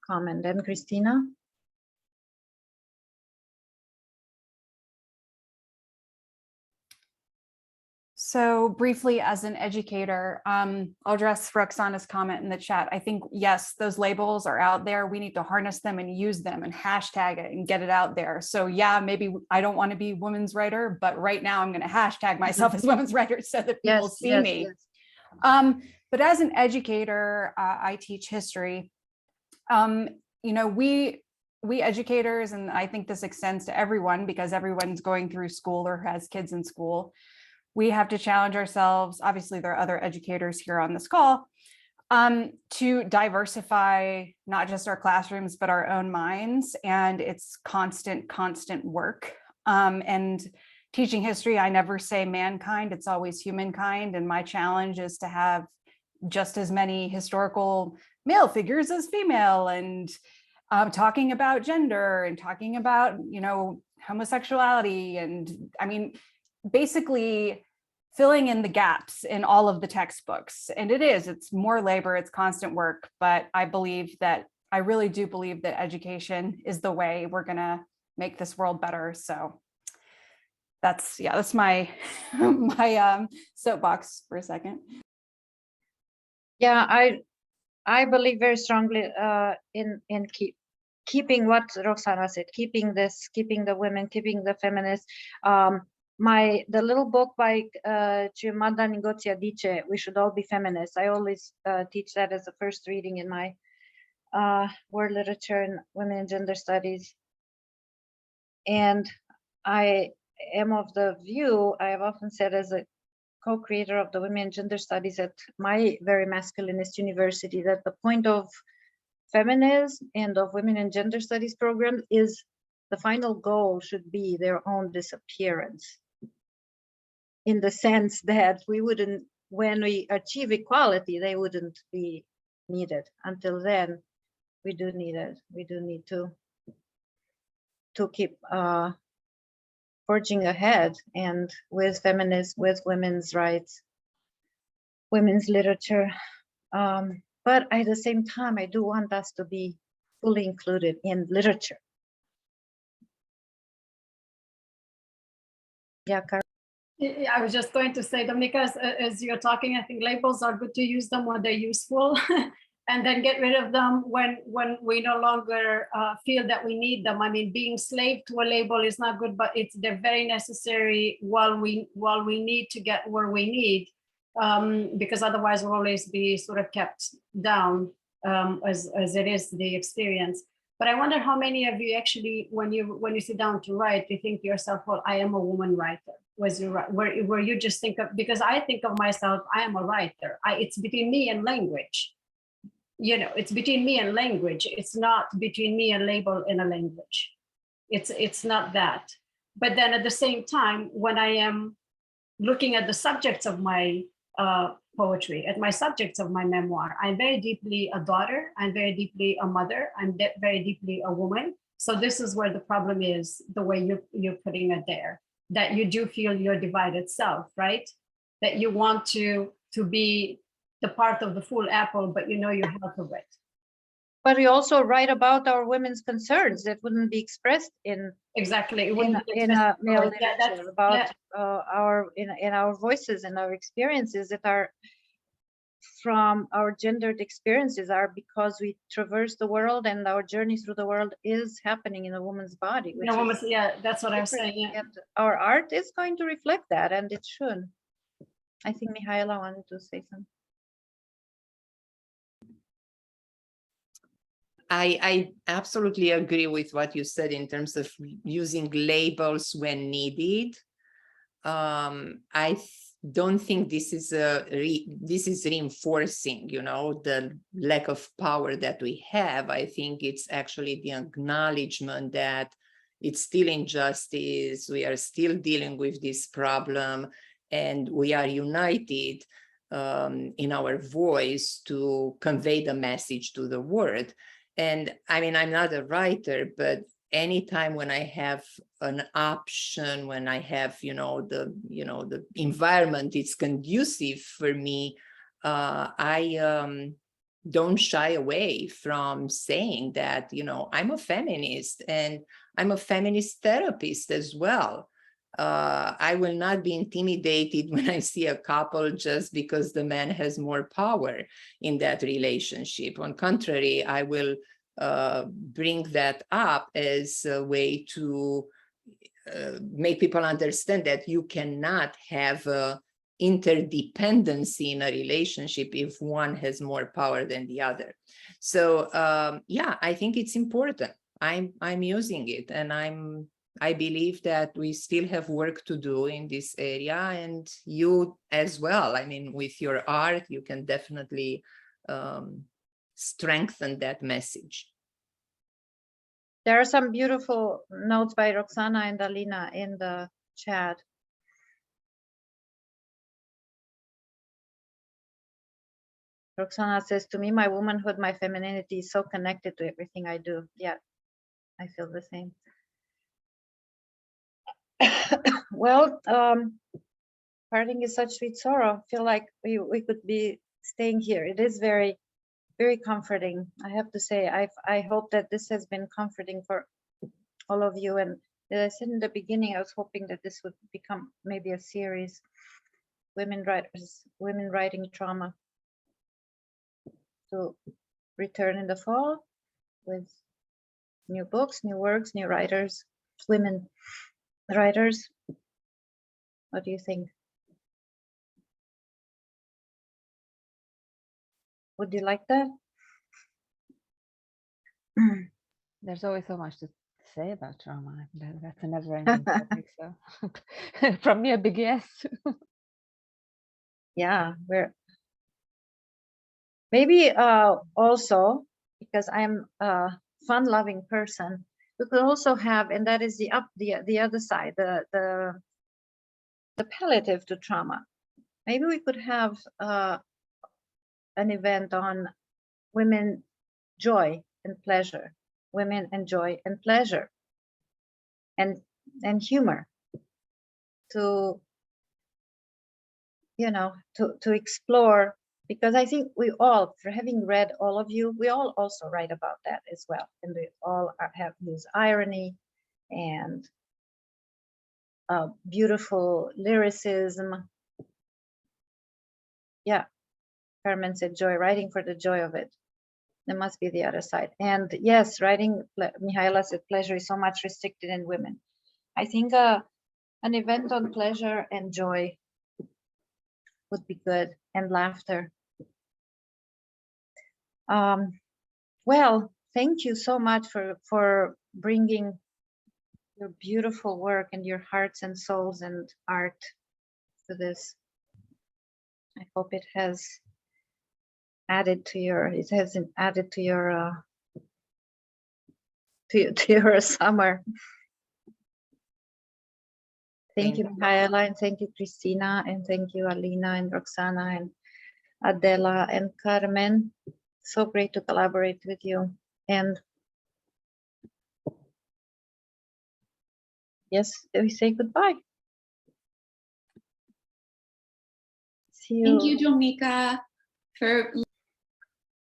comment. And Christina? So briefly, as an educator, I'll address Roxana's comment in the chat. I think, yes, those labels are out there. We need to harness them and use them and hashtag it and get it out there. So yeah, maybe I don't want to be women's writer, but right now I'm going to hashtag myself as women's writer so that people see me. Yes. But as an educator, I teach history. We educators, and I think this extends to everyone because everyone's going through school or has kids in school, we have to challenge ourselves. Obviously, there are other educators here on this call, to diversify not just our classrooms, but our own minds. And it's constant work. And teaching history, I never say mankind, it's always humankind. And my challenge is to have just as many historical male figures as female, and talking about gender and talking about, homosexuality. And I mean, basically filling in the gaps in all of the textbooks. And it's more labor, it's constant work, but I believe that I really do believe that education is the way we're gonna make this world better. So that's my my soapbox for a second. Yeah, I believe very strongly in keeping what Roxana said, keeping the women, keeping the feminists. The little book by Giamanda Ngozi Adichie, We Should All Be Feminists. I always teach that as the first reading in my world literature and women and gender studies. And I am of the view, I have often said as a co-creator of the women and gender studies at my very masculinist university, that the point of feminism and of women and gender studies program is the final goal should be their own disappearance, in the sense that we wouldn't, when we achieve equality, they wouldn't be needed. Until then, we do need it. We do need to keep forging ahead, and with feminism, with women's rights, women's literature. But at the same time, I do want us to be fully included in literature. Yeah, Carol. I was just going to say, Dominika, as you're talking, I think labels are good to use them when they're useful, and then get rid of them when we no longer feel that we need them. I mean, being slave to a label is not good, but they're very necessary while we need to get where we need, because otherwise we'll always be sort of kept down, as it is the experience. But I wonder how many of you actually, when you sit down to write, you think to yourself, well, I am a woman writer. Where you just think of, because I think of myself, I am a writer. It's between me and language. You know, it's between me and language. It's not between me and label in a language. It's not that. But then at the same time, when I am looking at the subjects of my poetry, at my subjects of my memoir, I'm very deeply a daughter, I'm very deeply a mother, I'm very deeply a woman. So this is where the problem is, the way you're putting it there, that you do feel your divided self, right? That you want to be the part of the full apple, but you know you're half of it. But we also write about our women's concerns that wouldn't be expressed in exactly in a male yeah, literature, about in our voices and our experiences that are from our gendered experiences, are because we traverse the world, and our journey through the world is happening in a woman's body. Yeah, that's what I'm saying. Yeah. And our art is going to reflect that, and it should. I think Mihaela wanted to say something. I absolutely agree with what you said in terms of using labels when needed. I don't think this is this is reinforcing, you know, the lack of power that we have. I think it's actually the acknowledgement that it's still injustice. We are still dealing with this problem, and we are united in our voice to convey the message to the world. And I mean, I'm not a writer, but anytime when I have an option, when I have, the environment is conducive for me, I don't shy away from saying that, I'm a feminist, and I'm a feminist therapist as well. I will not be intimidated when I see a couple just because the man has more power in that relationship. On contrary, I will bring that up as a way to make people understand that you cannot have interdependency in a relationship if one has more power than the other. So yeah, I think it's important. I'm using it, and I believe that we still have work to do in this area, and you as well. I mean, with your art, you can definitely strengthen that message. There are some beautiful notes by Roxana and Alina in the chat. Roxana says, to me, my womanhood, my femininity is so connected to everything I do. Yeah, I feel the same. Well, parting is such sweet sorrow. I feel like we could be staying here. It is very very comforting. I have to say, I hope that this has been comforting for all of you. And as I said in the beginning, I was hoping that this would become maybe a series, women writers, women writing trauma, to return in the fall with new books, new works, new writers, women writers. What do you think? Would you like that? There's always so much to say about trauma. That's a never-ending topic. So, from me, a big yes. Yeah, we're maybe also, because I'm a fun-loving person, we could also have, and that is the other side, the palliative to trauma. Maybe we could have an event on women joy and pleasure, women and joy and pleasure, and humor, to to explore, because I think we all, for having read all of you, we all also write about that as well, and we all have used irony and beautiful lyricism. Yeah, Carmen said joy, writing for the joy of it. There must be the other side. And yes, writing, Mihaela said pleasure is so much restricted in women. I think an event on pleasure and joy would be good, and laughter. Well, thank you so much for bringing your beautiful work and your hearts and souls and art to this. I hope it has added to your to your summer. Thank you, Mihaela, and thank you, Christina, and thank you, Alina and Roxana and Adela and Carmen. So great to collaborate with you. And yes, we say goodbye. See you. Thank you, Dominique, for